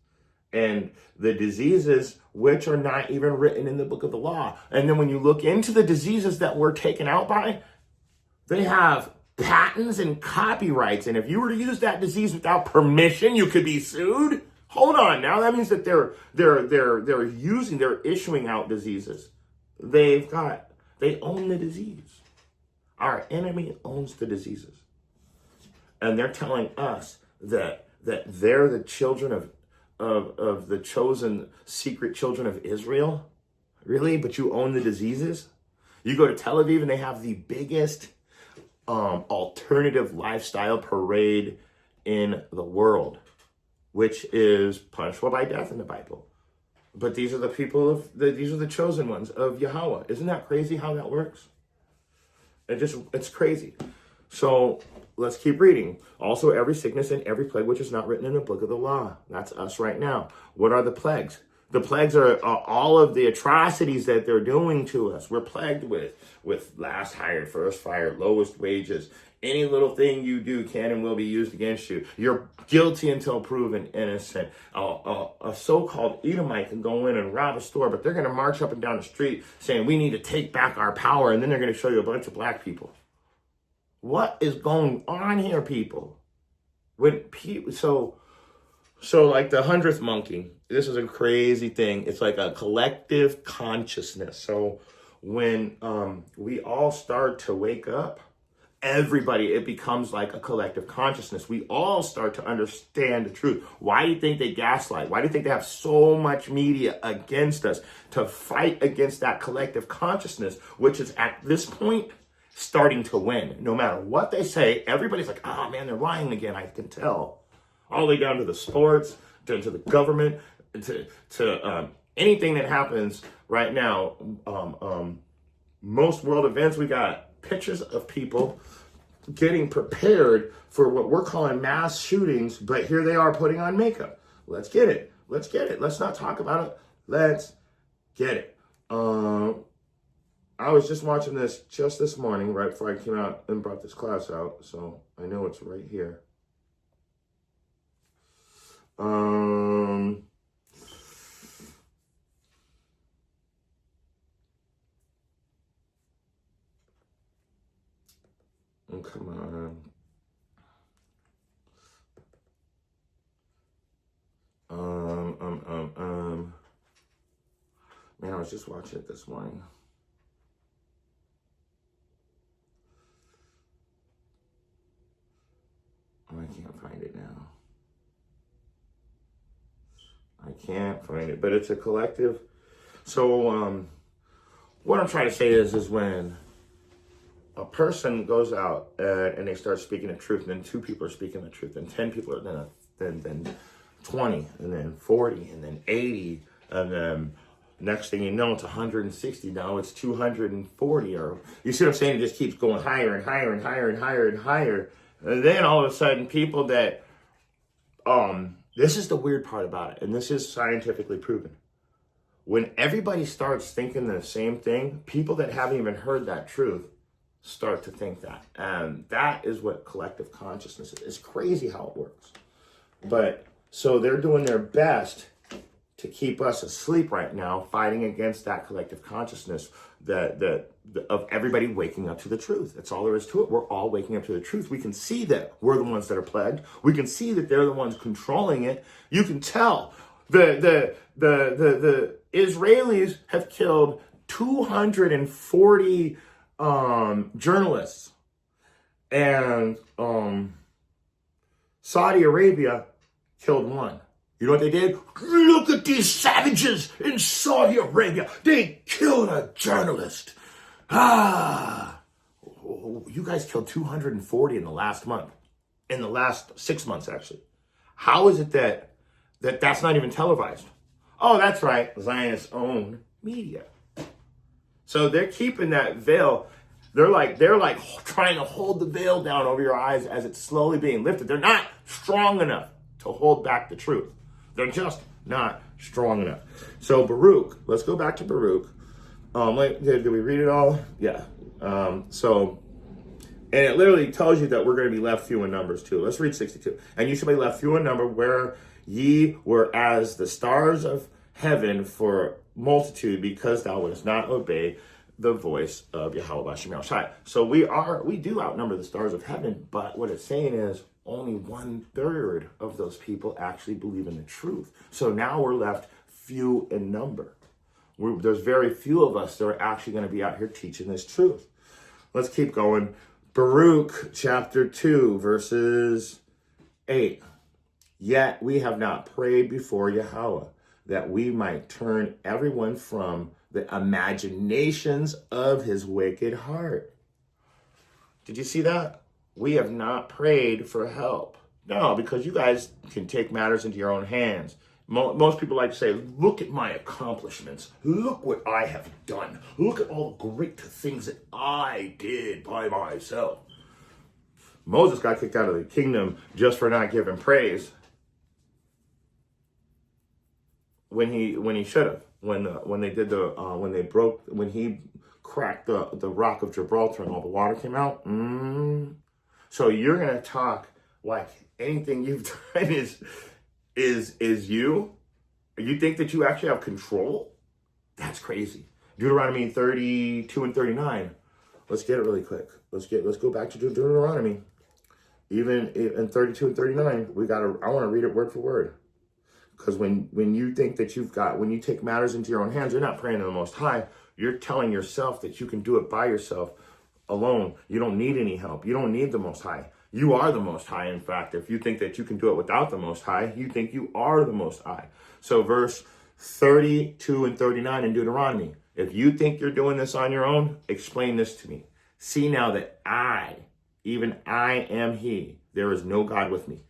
and the diseases which are not even written in the book of the law. And then when you look into the diseases that we're taken out by, they have patents and copyrights. And if you were to use that disease without permission, you could be sued. Hold on, now that means that they're issuing out diseases. They own the disease. Our enemy owns the diseases. And they're telling us that they're the children of the chosen secret children of Israel. Really? But you own the diseases? You go to Tel Aviv and they have the biggest alternative lifestyle parade in the world, which is punishable by death in the Bible. But these are the people these are the chosen ones of Yahweh. Isn't that crazy how that works? It's crazy. So let's keep reading. Also, every sickness and every plague which is not written in the book of the law. That's us right now. What are the plagues? The plagues are all of the atrocities that they're doing to us. We're plagued with last hired, first fired, lowest wages. Any little thing you do can and will be used against you. You're guilty until proven innocent. A so-called Edomite can go in and rob a store, but they're going to march up and down the street saying we need to take back our power, and then they're going to show you a bunch of black people. What is going on here, people? So like the 100th monkey, this is a crazy thing. It's like a collective consciousness. So when we all start to wake up, everybody, it becomes like a collective consciousness. We all start to understand the truth. Why do you think they gaslight? Why do you think they have so much media against us to fight against that collective consciousness, which is at this point starting to win? No matter what they say, everybody's like, oh man, they're lying again. I can tell. All the way down to the sports, to the government, to anything that happens right now. Most world events, we got pictures of people getting prepared for what we're calling mass shootings, but here they are putting on makeup. Let's get it. Let's not talk about it. Let's get it. I was just watching this just this morning, right before I came out and brought this class out, so I know it's right here. Oh, come on. Man, I was just watching it this morning. Oh, I can't find it now. I can't find it, but it's a collective. So, what I'm trying to say is when a person goes out and they start speaking the truth, and then 2 people are speaking the truth, and 10 people are then 20, and then 40, and then 80, and then next thing you know, it's 160. Now it's 240, or you see what I'm saying? It just keeps going higher and higher and higher and higher and higher. And then all of a sudden, people that, this is the weird part about it, and this is scientifically proven. When everybody starts thinking the same thing, people that haven't even heard that truth start to think that. And that is what collective consciousness is. It's crazy how it works. But so they're doing their best to keep us asleep right now, fighting against that collective consciousness of everybody waking up to the truth. That's all there is to it. We're all waking up to the truth. We can see that we're the ones that are plagued. We can see that they're the ones controlling it. You can tell the Israelis have killed 240 journalists, and Saudi Arabia killed 1. You know what they did? Look at these savages in Saudi Arabia. They killed a journalist. You guys killed 240 in the last month. In the last 6 months, actually. How is it that that's not even televised? Oh, that's right. Zionist's own media. So they're keeping that veil. They're like trying to hold the veil down over your eyes as it's slowly being lifted. They're not strong enough to hold back the truth. They're just not strong enough. So Baruch, let's go back to Baruch. Did we read it all? Yeah. And it literally tells you that we're going to be left few in numbers too. Let's read 62. And you shall be left few in number where Ye were as the stars of heaven for multitude, because thou wouldst not obey the voice of Yahweh Hashem Yahushai. So we do outnumber the stars of heaven, but what it's saying is only 1/3 of those people actually believe in the truth. So now we're left few in number. There's very few of us that are actually going to be out here teaching this truth. Let's keep going. Baruch chapter 2, verses 8. Yet we have not prayed before Yahweh, that we might turn everyone from the imaginations of his wicked heart. Did you see that? We have not prayed for help. No, because you guys can take matters into your own hands. Most people like to say, look at my accomplishments. Look what I have done. Look at all the great things that I did by myself. Moses got kicked out of the kingdom just for not giving praise when he should have. When he cracked the rock of Gibraltar and all the water came out. So you're gonna talk like anything you've done is you? You think that you actually have control? That's crazy. Deuteronomy 32 and 39. Let's get it really quick. Let's go back to Deuteronomy. Even in 32 and 39, I want to read it word for word. Because when you think that when you take matters into your own hands, you're not praying to the Most High. You're telling yourself that you can do it by yourself alone. You don't need any help. You don't need the Most High. You are the Most High. In fact, if you think that you can do it without the Most High, you think you are the Most High. So verse 32 and 39 in Deuteronomy. If you think you're doing this on your own, explain this to me. See now that even I am He. There is no God with me.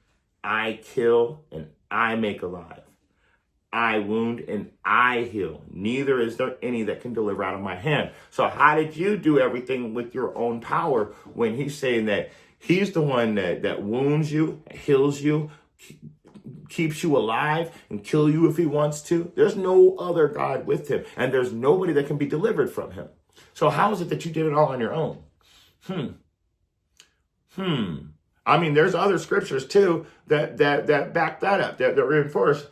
I kill and I make alive. I wound and I heal. Neither is there any that can deliver out of my hand. So how did you do everything with your own power when He's saying that He's the one that wounds you, heals you, keeps you alive, and kill you if He wants to? There's no other God with Him, and there's nobody that can be delivered from Him. So how is it that you did it all on your own? I mean, there's other scriptures too that back that up, that reinforce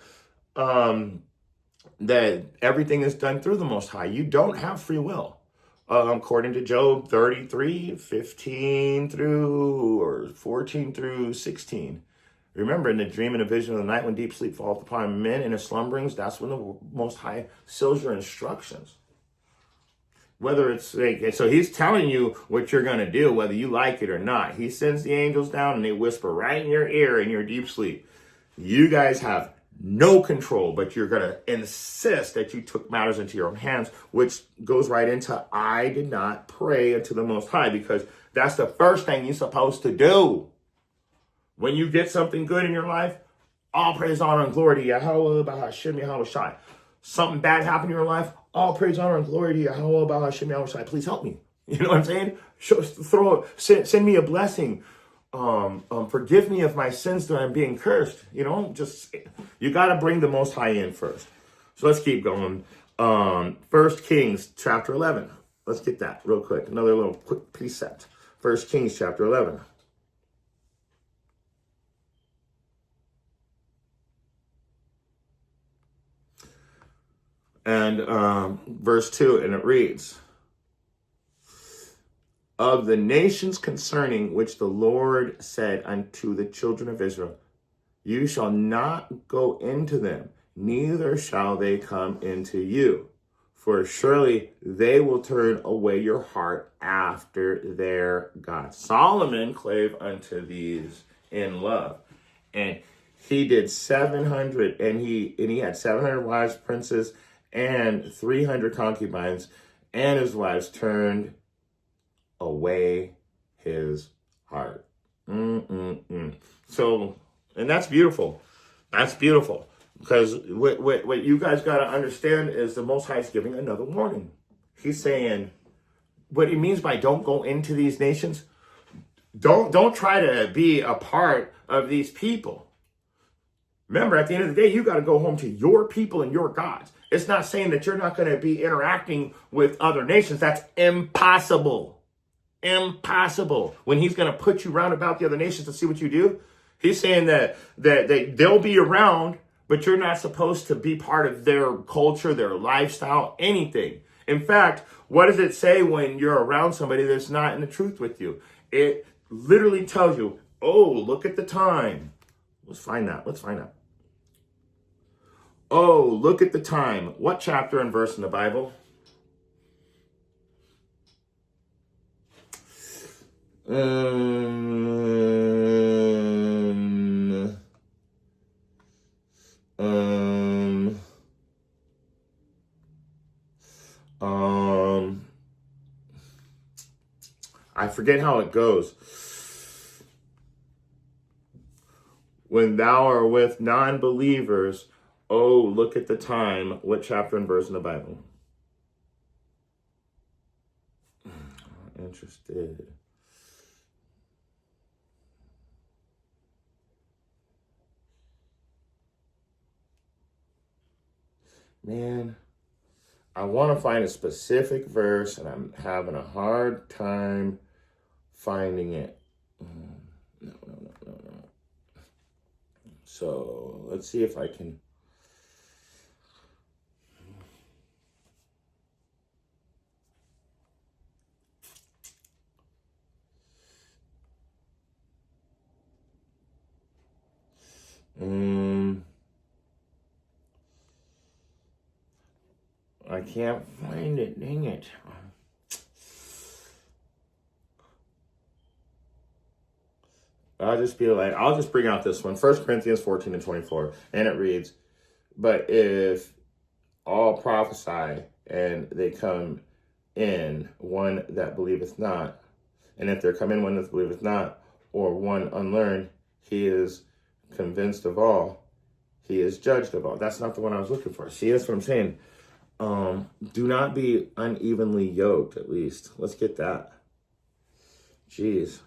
that everything is done through the Most High. You don't have free will. According to Job 33, 15 through, or 14 through 16. Remember, in the dream and the vision of the night, when deep sleep falleth upon men in his slumberings, that's when the Most High seals your instructions. Whether it's like, so He's telling you what you're going to do, whether you like it or not. He sends the angels down and they whisper right in your ear in your deep sleep. You guys have no control, but you're going to insist that you took matters into your own hands, which goes right into I did not pray unto the Most High, because that's the first thing you're supposed to do. When you get something good in your life, all praise, honor, and glory to Yahweh, Bahashem, Yahushai. Something bad happened in your life, all praise, honor, and glory to Yahweh, Bahashem, Yahushai. Please help me. You know what I'm saying? Send me a blessing. Forgive me of my sins that I'm being cursed. You know, you got to bring the Most High in first. So let's keep going. 1 Kings chapter 11. Let's get that real quick. Another little quick precept. 1 Kings chapter 11. And verse 2, and it reads, of the nations concerning which the Lord said unto the children of Israel, you shall not go into them, neither shall they come into you. For surely they will turn away your heart after their God. Solomon clave unto these in love. And he did 700, and he had 700 wives, princes, and 300 concubines, and his wives turned away his heart. So, and that's beautiful. That's beautiful. Because what you guys got to understand is the Most High is giving another warning. He's saying, what he means by don't go into these nations, don't try to be a part of these people. Remember, at the end of the day, you got to go home to your people and your gods. It's not saying that you're not going to be interacting with other nations. That's impossible. Impossible. When He's going to put you round about the other nations to see what you do, He's saying that they'll be around, but you're not supposed to be part of their culture, their lifestyle, anything. In fact, what does it say when you're around somebody that's not in the truth with you? It literally tells you, oh, look at the time. Let's find that. Oh, look at the time. What chapter and verse in the Bible? I forget how it goes. When thou art with non-believers, oh, look at the time. What chapter and verse in the Bible? Interested. Man, I want to find a specific verse, and I'm having a hard time finding it. No. So let's see if I can. I can't find it, dang it. I'll just bring out this one. 1 Corinthians 14 and 24. And it reads, but if all prophesy and they come in one that believeth not, and if there come in one that believeth not, or one unlearned, he is convinced of all, he is judged of all. That's not the one I was looking for. See, that's what I'm saying. Do not be unevenly yoked, at least. Let's get that. Jeez.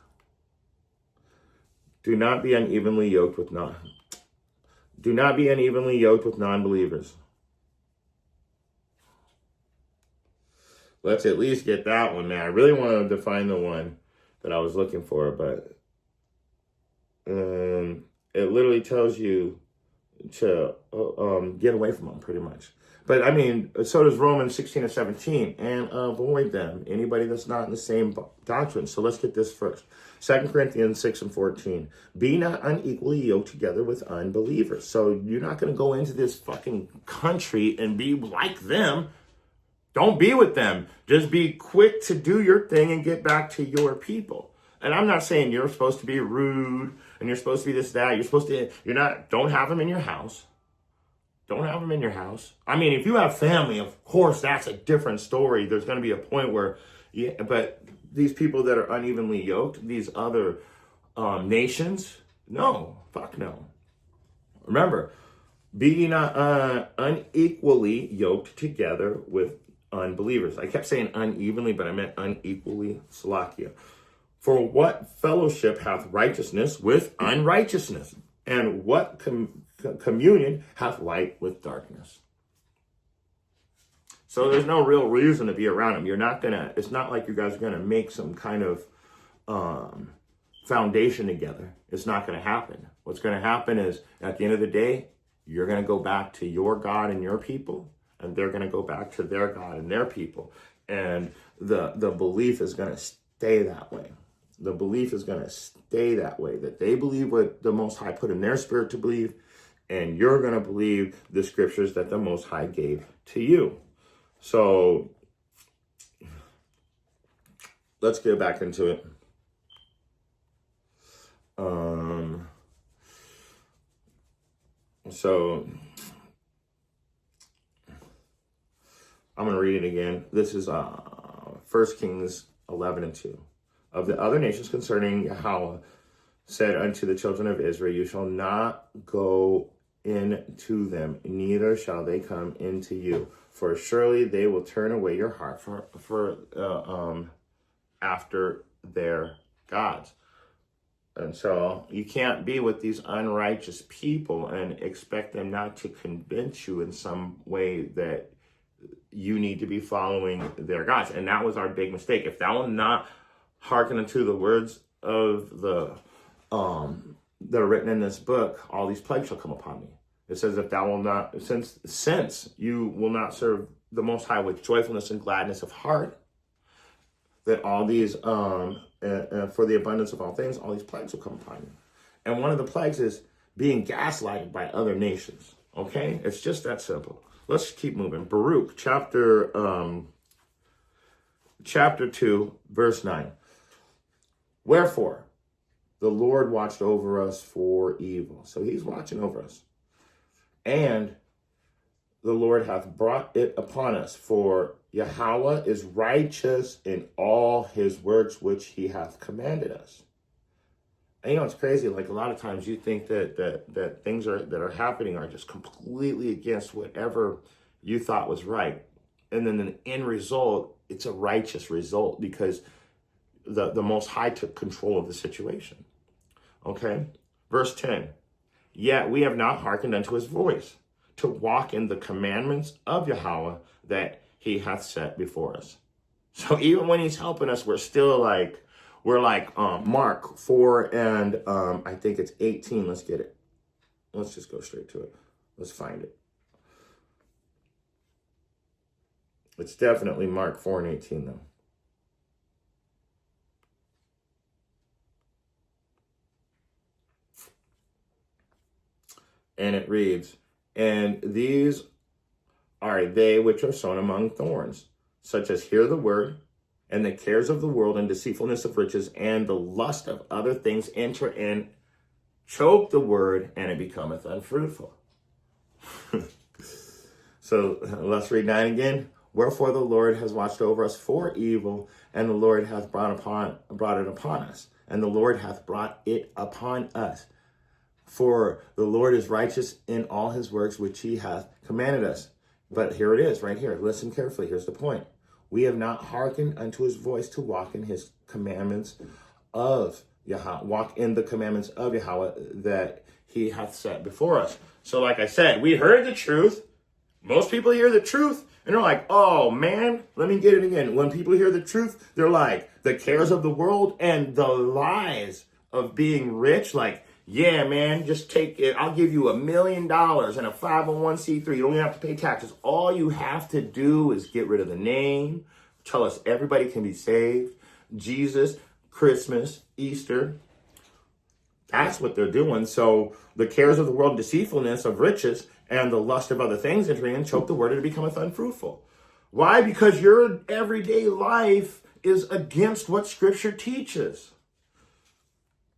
Do not be unevenly yoked with non-believers. Let's at least get that one, man. I really wanted to find the one that I was looking for, but it literally tells you to get away from them, pretty much. But I mean, so does Romans 16 and 17, and avoid them, anybody that's not in the same doctrine. So let's get this first. 2 Corinthians 6 and 14. Be not unequally yoked together with unbelievers. So you're not going to go into this fucking country and be like them. Don't be with them. Just be quick to do your thing and get back to your people. And I'm not saying you're supposed to be rude and you're supposed to be this, that. Don't have them in your house. Don't have them in your house. I mean, if you have family, of course, that's a different story. There's going to be a point where, but these people that are unevenly yoked, these other nations, no, fuck no. Remember, be not unequally yoked together with unbelievers. I kept saying unevenly, but I meant unequally. Salakia. For what fellowship hath righteousness with unrighteousness? And what communion hath light with darkness? So there's no real reason to be around them. It's not like you guys are gonna make some kind of foundation together. It's not gonna happen. What's gonna happen is, at the end of the day, you're gonna go back to your God and your people, and they're gonna go back to their God and their people. And the belief is gonna stay that way. The belief is going to stay that way, that they believe what the Most High put in their spirit to believe, and you're going to believe the scriptures that the Most High gave to you. So let's get back into it. So I'm going to read it again. This is 1 Kings 11 and 2. Of the other nations concerning Yahweh said unto the children of Israel, you shall not go in to them, neither shall they come into you. For surely they will turn away your heart for after their gods. And so you can't be with these unrighteous people and expect them not to convince you in some way that you need to be following their gods. And that was our big mistake. If that will not hearken unto the words of the that are written in this book, all these plagues shall come upon me. It says, if thou will not, since you will not serve the Most High with joyfulness and gladness of heart, that all these, for the abundance of all things, all these plagues will come upon you. And one of the plagues is being gaslighted by other nations. Okay? It's just that simple. Let's keep moving. Baruch, chapter 2, verse 9. Wherefore, the Lord watched over us for evil. So he's watching over us. And the Lord hath brought it upon us, for Yahweh is righteous in all his works which he hath commanded us. And it's crazy. Like, a lot of times you think that things that are happening are just completely against whatever you thought was right. And then the end result, it's a righteous result because the Most High took control of the situation. Okay? Verse 10. Yet we have not hearkened unto his voice, to walk in the commandments of Yahweh that he hath set before us. So even when he's helping us, we're like Mark 4 and I think it's 18. Let's get it. Let's just go straight to it. Let's find it. It's definitely Mark 4 and 18 though. And it reads, and these are they which are sown among thorns, such as hear the word, and the cares of the world and deceitfulness of riches and the lust of other things enter in, choke the word, and it becometh unfruitful. So let's read 9 again. Wherefore the Lord has watched over us for evil, and the Lord hath brought it upon us, and the Lord hath brought it upon us. For the Lord is righteous in all his works which he hath commanded us. But here it is, right here. Listen carefully. Here's the point. We have not hearkened unto his voice to walk in his commandments of Yahweh, walk in the commandments of Yahweh that he hath set before us. So like I said, we heard the truth. Most people hear the truth and they're like, oh man, let me get it again. When people hear the truth, they're like, the cares of the world and the lies of being rich, like, yeah, man, just take it. I'll give you $1 million and a 501c3. You don't even have to pay taxes. All you have to do is get rid of the name. Tell us everybody can be saved. Jesus, Christmas, Easter. That's what they're doing. So the cares of the world, deceitfulness of riches, and the lust of other things entering in, choke the word, and it becometh unfruitful. Why? Because your everyday life is against what Scripture teaches.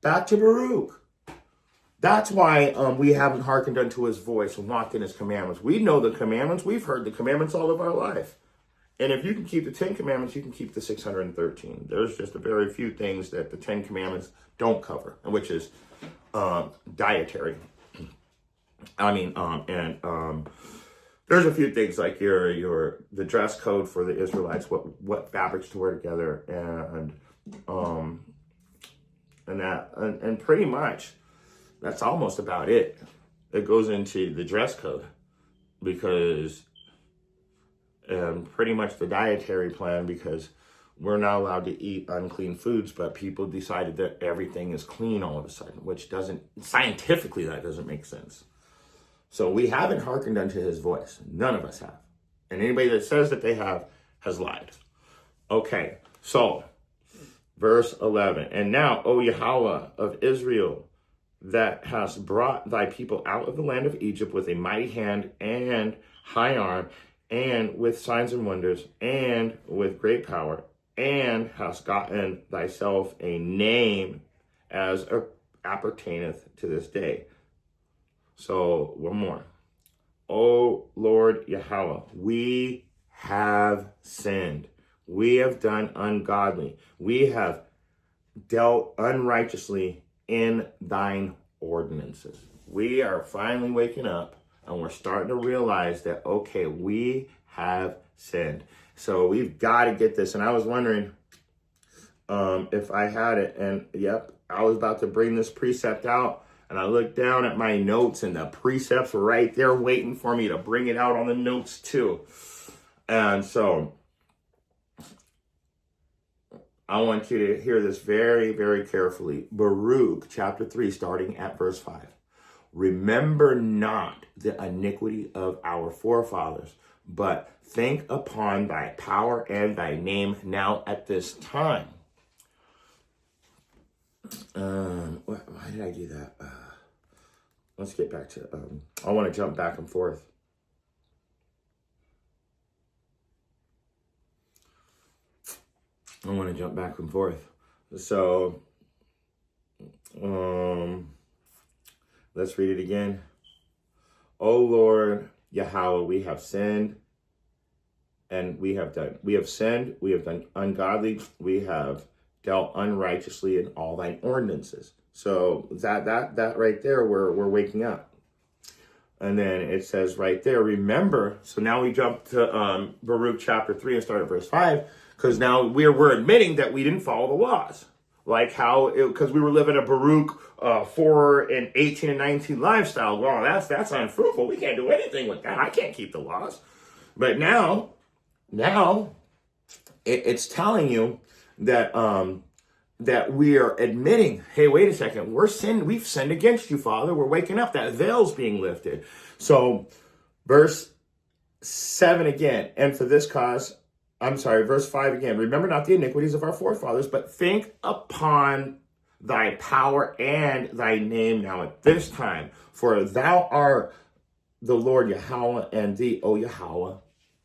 Back to Baruch. That's why we haven't hearkened unto his voice and walked in his commandments. We know the commandments. We've heard the commandments all of our life. And if you can keep the 10 commandments, you can keep the 613. There's just a very few things that the 10 commandments don't cover, which is dietary. There's a few things like the dress code for the Israelites, what fabrics to wear together, and pretty much that's almost about it. It goes into the dress code because pretty much the dietary plan, because we're not allowed to eat unclean foods, but people decided that everything is clean all of a sudden, which scientifically, that doesn't make sense. So we haven't hearkened unto his voice. None of us have. And anybody that says that they have has lied. Okay, so verse 11. And now, O Yahweh of Israel, that hast brought thy people out of the land of Egypt with a mighty hand and high arm, and with signs and wonders, and with great power, and hast gotten thyself a name as appertaineth to this day. So, one more. O Lord Yahweh, we have sinned. We have done ungodly. We have dealt unrighteously in thine ordinances. We are finally waking up and we're starting to realize that, okay, we have sinned. So we've got to get this. And I was wondering if I had it. And yep, I was about to bring this precept out. And I looked down at my notes and the precepts were right there waiting for me to bring it out on the notes too. And so I want you to hear this very, very carefully. Baruch chapter 3, starting at verse 5. Remember not the iniquity of our forefathers, but think upon thy power and thy name now at this time. Why did I do that? Let's get back to, I want to jump back and forth. So, let's read it again. O Lord Yahweh, we have sinned and we have done ungodly, we have dealt unrighteously in all thine ordinances. So that right there, we're waking up. And then it says right there, remember. So now we jump to Baruch chapter 3 and start at verse 5, because now we're admitting that we didn't follow the laws. Like how, because we were living a Baruch 4 and 18 and 19 lifestyle. Well, that's unfruitful. We can't do anything with that. I can't keep the laws. But now it's telling you that that we are admitting, hey, wait a second, we've sinned against you, Father. We're waking up. That veil's being lifted. So verse 7 again, and for this cause, verse 5 again, remember not the iniquities of our forefathers, but think upon thy power and thy name now at this time. For thou art the Lord Yahweh, and thee, O Yahweh,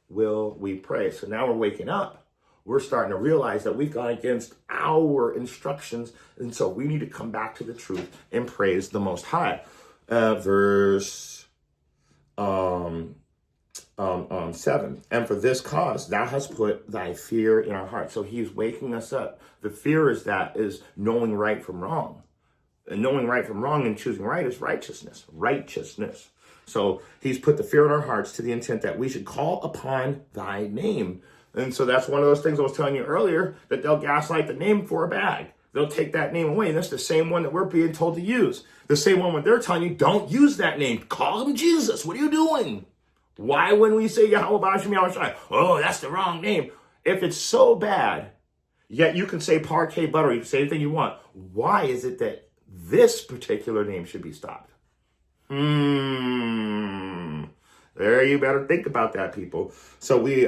will we pray. So now we're waking up. We're starting to realize that we've gone against our instructions, and so we need to come back to the truth and praise the Most High. Verse 7. And for this cause, thou hast put thy fear in our hearts. So he's waking us up. The fear is knowing right from wrong. And knowing right from wrong and choosing right is righteousness. Righteousness. So he's put the fear in our hearts to the intent that we should call upon thy name. And so that's one of those things I was telling you earlier, that they'll gaslight the name for a bag. They'll take that name away. And that's the same one that we're being told to use. The same one when they're telling you, don't use that name. Call him Jesus. What are you doing? Why when we say Yahweh B'Ashem Yahweh Shai, oh, that's the wrong name. If it's so bad, yet you can say parquet butter, you can say anything you want. Why is it that this particular name should be stopped? There, you better think about that, people. So we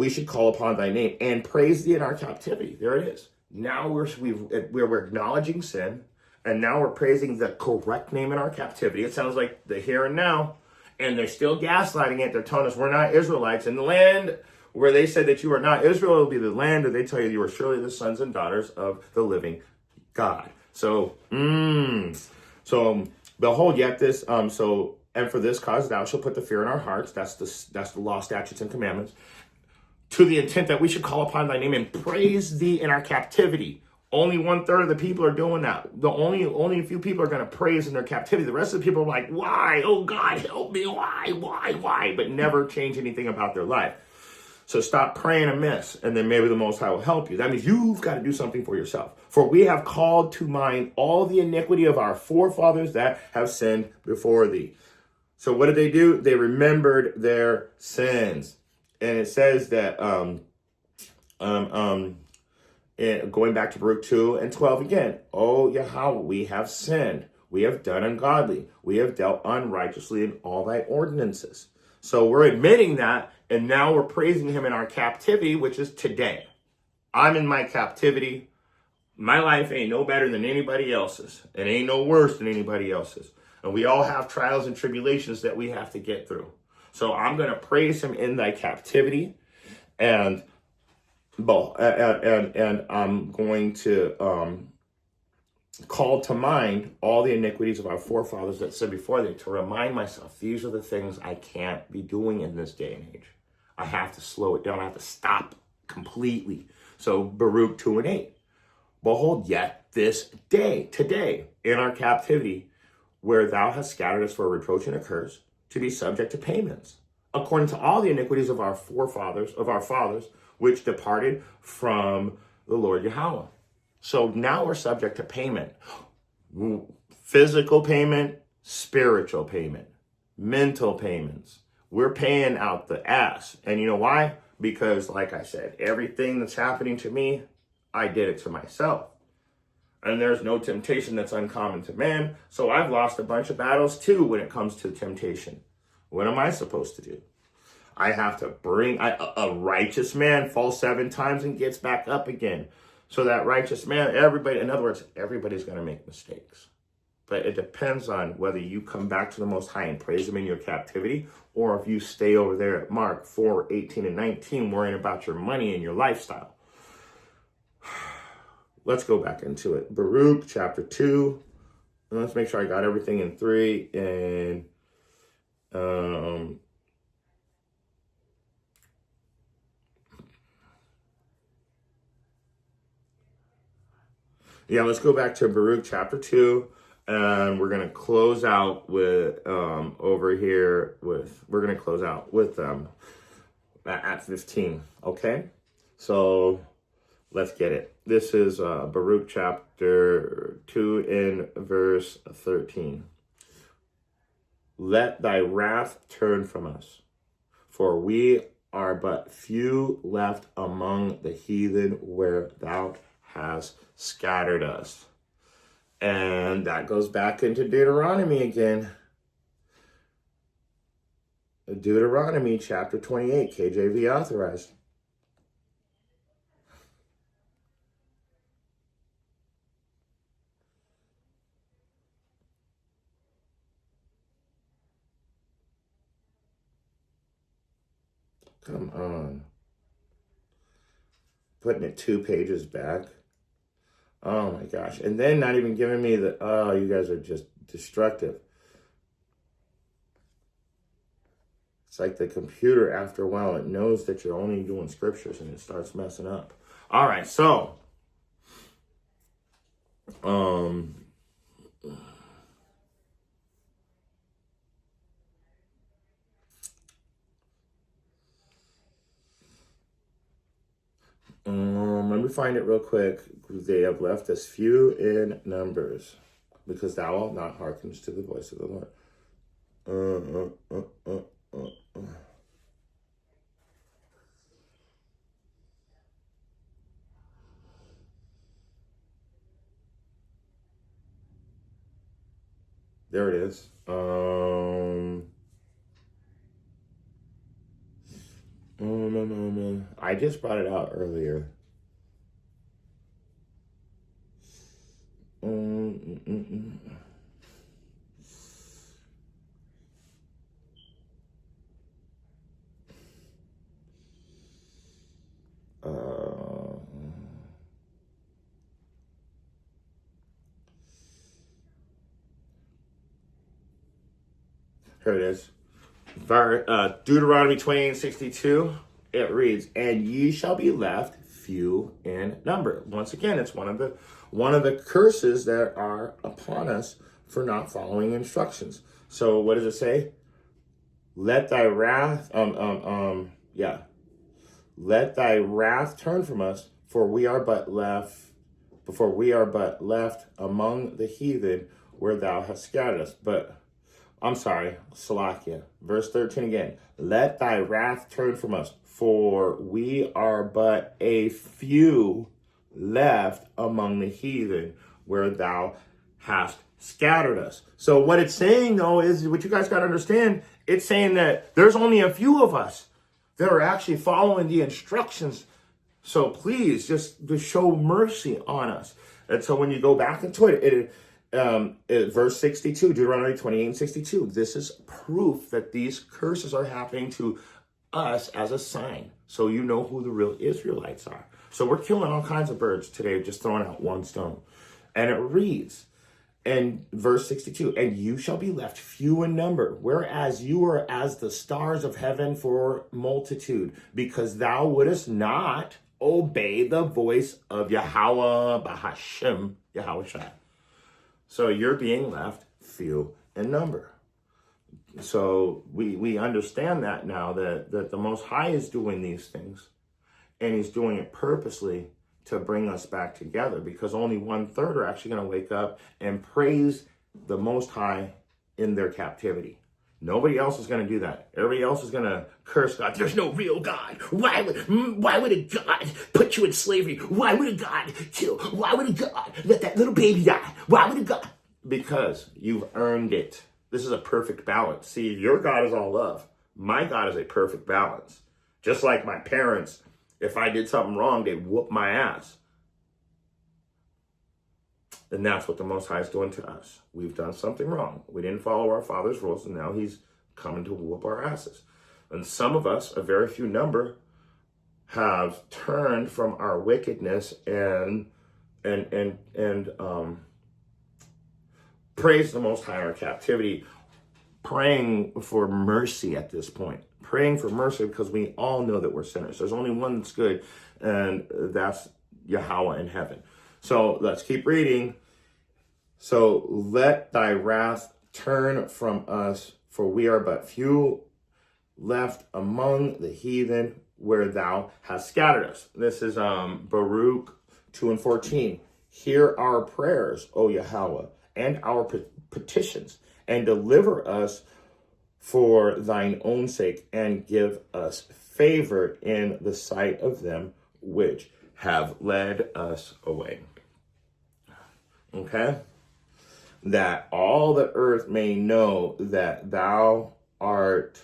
should call upon thy name and praise thee in our captivity. There it is. Now we're acknowledging sin, and now we're praising the correct name in our captivity. It sounds like the here and now, and they're still gaslighting it. They're telling us we're not Israelites. In the land where they said that you are not Israel, will be the land that they tell you are surely the sons and daughters of the living God. So, behold, yet this, and for this cause thou shalt put the fear in our hearts. That's the law, statutes, and commandments, to the intent that we should call upon thy name and praise thee in our captivity. Only 1/3 of the people are doing that. Only a few people are going to praise in their captivity. The rest of the people are like, why? Oh God, help me. Why? But never change anything about their life. So stop praying amiss, and then maybe the Most High will help you. That means you've got to do something for yourself. For we have called to mind all the iniquity of our forefathers that have sinned before thee. So what did they do? They remembered their sins. And it says that, going back to Baruch 2 and 12 again, O Yahweh, we have sinned. We have done ungodly. We have dealt unrighteously in all thy ordinances. So we're admitting that, and now we're praising him in our captivity, which is today. I'm in my captivity. My life ain't no better than anybody else's. It ain't no worse than anybody else's. And we all have trials and tribulations that we have to get through. So I'm going to praise him in thy captivity, and I'm going to call to mind all the iniquities of our forefathers that said before them, to remind myself, these are the things I can't be doing in this day and age. I have to slow it down. I have to stop completely. So Baruch 2 and 8. Behold, yet this day, today, in our captivity, where thou hast scattered us for a reproach and a curse, to be subject to payments, according to all the iniquities of our forefathers, of our fathers, which departed from the Lord Yahweh. So now we're subject to payment. Physical payment, spiritual payment, mental payments. We're paying out the ass. And you know why? Because like I said, everything that's happening to me, I did it to myself. And there's no temptation that's uncommon to man. So I've lost a bunch of battles too when it comes to temptation. What am I supposed to do? I have to bring a righteous man falls 7 times and gets back up again. So that righteous man, everybody, in other words, everybody's going to make mistakes. But it depends on whether you come back to the Most High and praise Him in your captivity, or if you stay over there at Mark 4, 18 and 19, worrying about your money and your lifestyle. Let's go back into it. Baruch chapter 2. And let's make sure I got everything in 3. And yeah, let's go back to Baruch chapter 2. And we're going to close out with we're going to close out with at 15. Okay? So let's get it. This is Baruch chapter 2 in verse 13. Let thy wrath turn from us, for we are but few left among the heathen where thou hast scattered us. And that goes back into Deuteronomy again. Deuteronomy chapter 28, KJV authorized. Come on. Putting it 2 pages back. Oh my gosh. And then not even giving me the, oh, you guys are just destructive. It's like the computer, after a while, it knows that you're only doing scriptures and it starts messing up. All right, so. Let me find it real quick. They have left us few in numbers, because thou wilt not hearken to the voice of the Lord. There it is. No. I just brought it out earlier. Here it is. Deuteronomy 28:62. It reads, "And ye shall be left few in number." Once again, it's one of the curses that are upon us for not following instructions. So what does it say? Let thy wrath, let thy wrath turn from us, for we are but left among the heathen where thou hast scattered us. But I'm sorry, Salakia. Verse 13 again. Let thy wrath turn from us, for we are but a few left among the heathen where thou hast scattered us. So what it's saying, though, is what you guys got to understand. It's saying that there's only a few of us that are actually following the instructions. So please, just show mercy on us. And so when you go back into it, verse 62, Deuteronomy 28:62. This is proof that these curses are happening to us as a sign. So you know who the real Israelites are. So we're killing all kinds of birds today, just throwing out one stone. And it reads, and verse 62, "And you shall be left few in number, whereas you are as the stars of heaven for multitude, because thou wouldest not obey the voice of Yahweh Bahashem, Yahweh Shai." So you're being left few in number. So we understand that now, that the Most High is doing these things, and he's doing it purposely to bring us back together, because only 1/3 are actually going to wake up and praise the Most High in their captivity. Nobody else is going to do that. Everybody else is going to curse God. There's no real God. Why would a God put you in slavery? Why would a God kill? Why would a God let that little baby die? Why would a God? Because you've earned it. This is a perfect balance. See, your God is all love. My God is a perfect balance. Just like my parents, if I did something wrong, they'd whoop my ass. And that's what the Most High is doing to us. We've done something wrong. We didn't follow our Father's rules, and now he's coming to whoop our asses. And some of us, a very few number, have turned from our wickedness and praise the Most High in our captivity, praying for mercy at this point. Praying for mercy because we all know that we're sinners. There's only one that's good, and that's Yahweh in heaven. So let's keep reading. So let thy wrath turn from us, for we are but few left among the heathen where thou hast scattered us. This is Baruch 2:14. Hear our prayers, O Yahweh, and our petitions, and deliver us for thine own sake, and give us favor in the sight of them which have led us away. Okay? That all the earth may know that thou art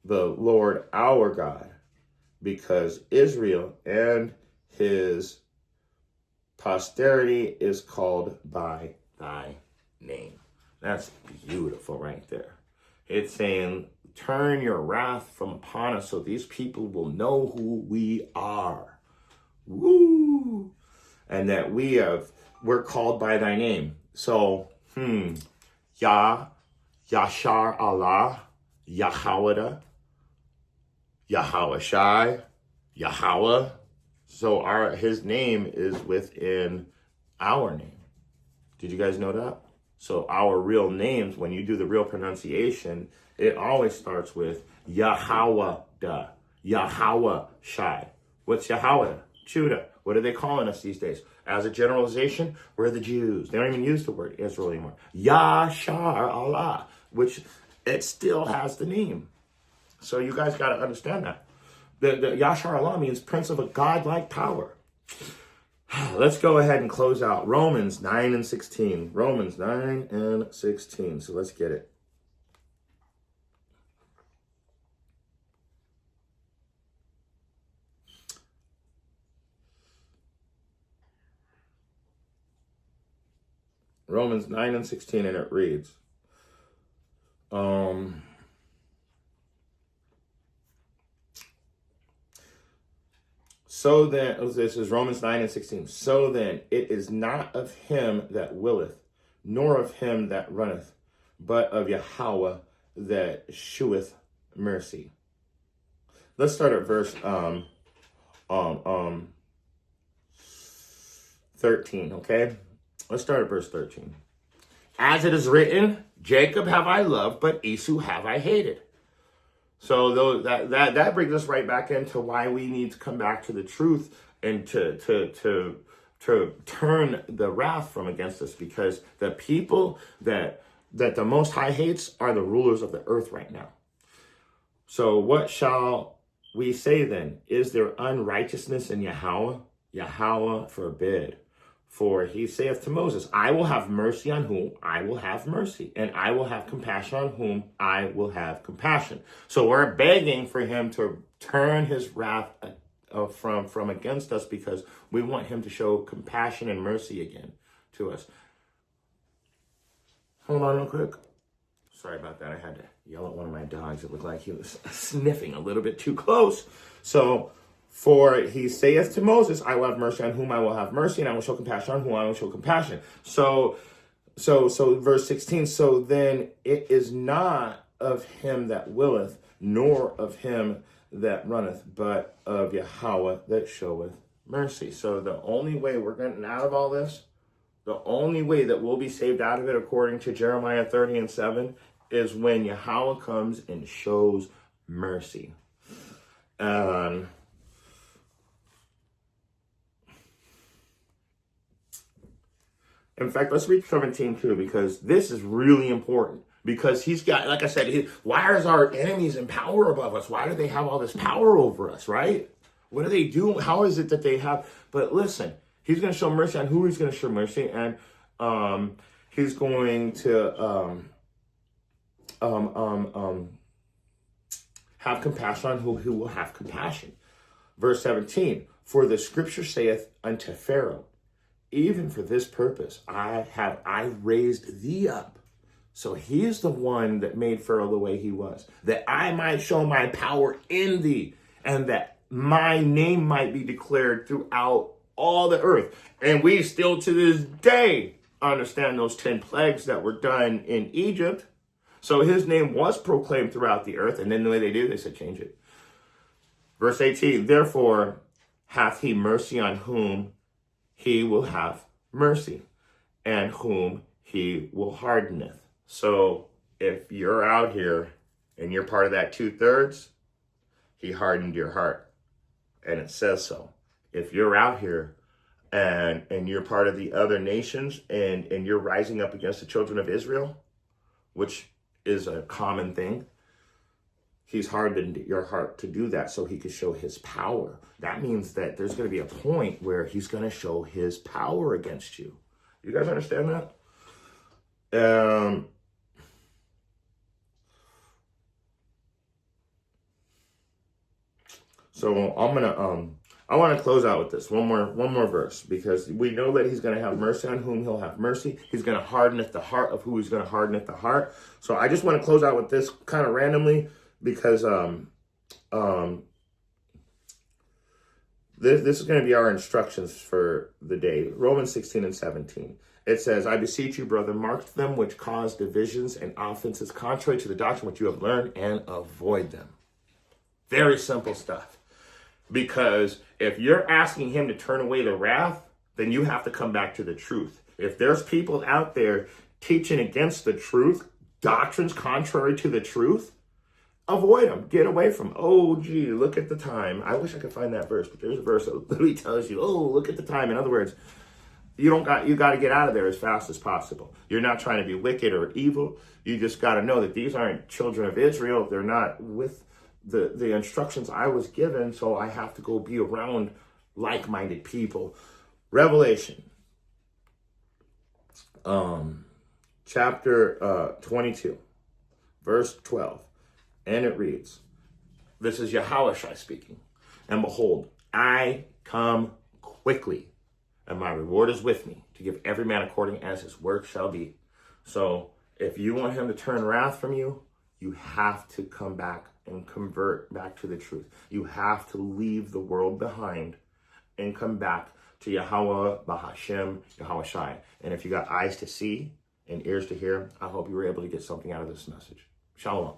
the Lord our God, because Israel and his posterity is called by thy name. That's beautiful right there. It's saying, turn your wrath from upon us so these people will know who we are. Woo! And that we're called by thy name. So, Yah, Yashar Allah, Yahweh, Yahweh Shai, Yahweh. So his name is within our name. Did you guys know that? So our real names, when you do the real pronunciation, it always starts with Yahweh, Yahweh Shai. What's Yahweh? Judah. What are they calling us these days? As a generalization, we're the Jews. They don't even use the word Israel anymore. Yashar Allah, which it still has the name. So you guys got to understand that. The Yashar Allah means prince of a godlike power. Let's go ahead and close out Romans 9 and 16. Romans 9 and 16. So let's get it. Romans 9 and 16, and it reads, so then, this is Romans 9 and 16. So then, it is not of him that willeth, nor of him that runneth, but of Yahweh that sheweth mercy. Let's start at verse 13, okay? Let's start at verse 13. As it is written, Jacob have I loved, but Esau have I hated. So that brings us right back into why we need to come back to the truth and to turn the wrath from against us, because the people that the Most High hates are the rulers of the earth right now. So what shall we say then? Is there unrighteousness in Yahweh? Yahweh forbid. For he saith to Moses, I will have mercy on whom I will have mercy, and I will have compassion on whom I will have compassion. So we're begging for him to turn his wrath from against us, because we want him to show compassion and mercy again to us. Hold on real quick. Sorry about that. I had to yell at one of my dogs. It looked like he was sniffing a little bit too close. So, for he saith to Moses, I will have mercy on whom I will have mercy, and I will show compassion on whom I will show compassion. So verse 16, so then it is not of him that willeth, nor of him that runneth, but of Yahweh that showeth mercy. So the only way we're getting out of all this, the only way that we'll be saved out of it, according to Jeremiah 30 and 7, is when Yahweh comes and shows mercy. In fact, let's read 17 too, because this is really important. Because he's got, like I said, why is our enemies in power above us? Why do they have all this power over us, right? What do they do? How is it that they have? But listen, he's going to show mercy on who he's going to show mercy, and he's going to have compassion on who will have compassion. Verse 17, for the scripture saith unto Pharaoh, even for this purpose I raised thee up. So he is the one that made Pharaoh the way he was, that I might show my power in thee, and that my name might be declared throughout all the earth. And we still to this day understand those 10 plagues that were done in Egypt. So his name was proclaimed throughout the earth. And then the way they do, they said, change it. Verse 18, therefore hath he mercy on whom he will have mercy, and whom he will hardeneth. So if you're out here and you're part of that 2/3, he hardened your heart. And it says so. If you're out here and you're part of the other nations and you're rising up against the children of Israel, which is a common thing, he's hardened your heart to do that so he could show his power. That means that there's going to be a point where he's going to show his power against you. You guys understand that? So I want to close out with this one more verse, because we know that he's going to have mercy on whom he'll have mercy. He's going to harden at the heart of who he's going to harden at the heart. So I just want to close out with this kind of randomly, because this is going to be our instructions for the day. Romans 16 and 17. It says, I beseech you, brother, mark them which cause divisions and offenses contrary to the doctrine which you have learned, and avoid them. Very simple stuff. Because if you're asking him to turn away the wrath, then you have to come back to the truth. If there's people out there teaching against the truth, doctrines contrary to the truth, avoid them. Get away from them. Oh, gee, look at the time. I wish I could find that verse, but there's a verse that literally tells you, oh, look at the time. In other words, you got to get out of there as fast as possible. You're not trying to be wicked or evil. You just got to know that these aren't children of Israel. They're not with the instructions I was given, so I have to go be around like-minded people. Revelation, chapter 22, verse 12, and it reads, this is Yahushua speaking, and behold, I come quickly, and my reward is with me, to give every man according as his work shall be. So if you want him to turn wrath from you, you have to come back and convert back to the truth. You have to leave the world behind and come back to Yahweh, Bahashem, Yahweh Shai. And if you got eyes to see and ears to hear, I hope you were able to get something out of this message. Shalom.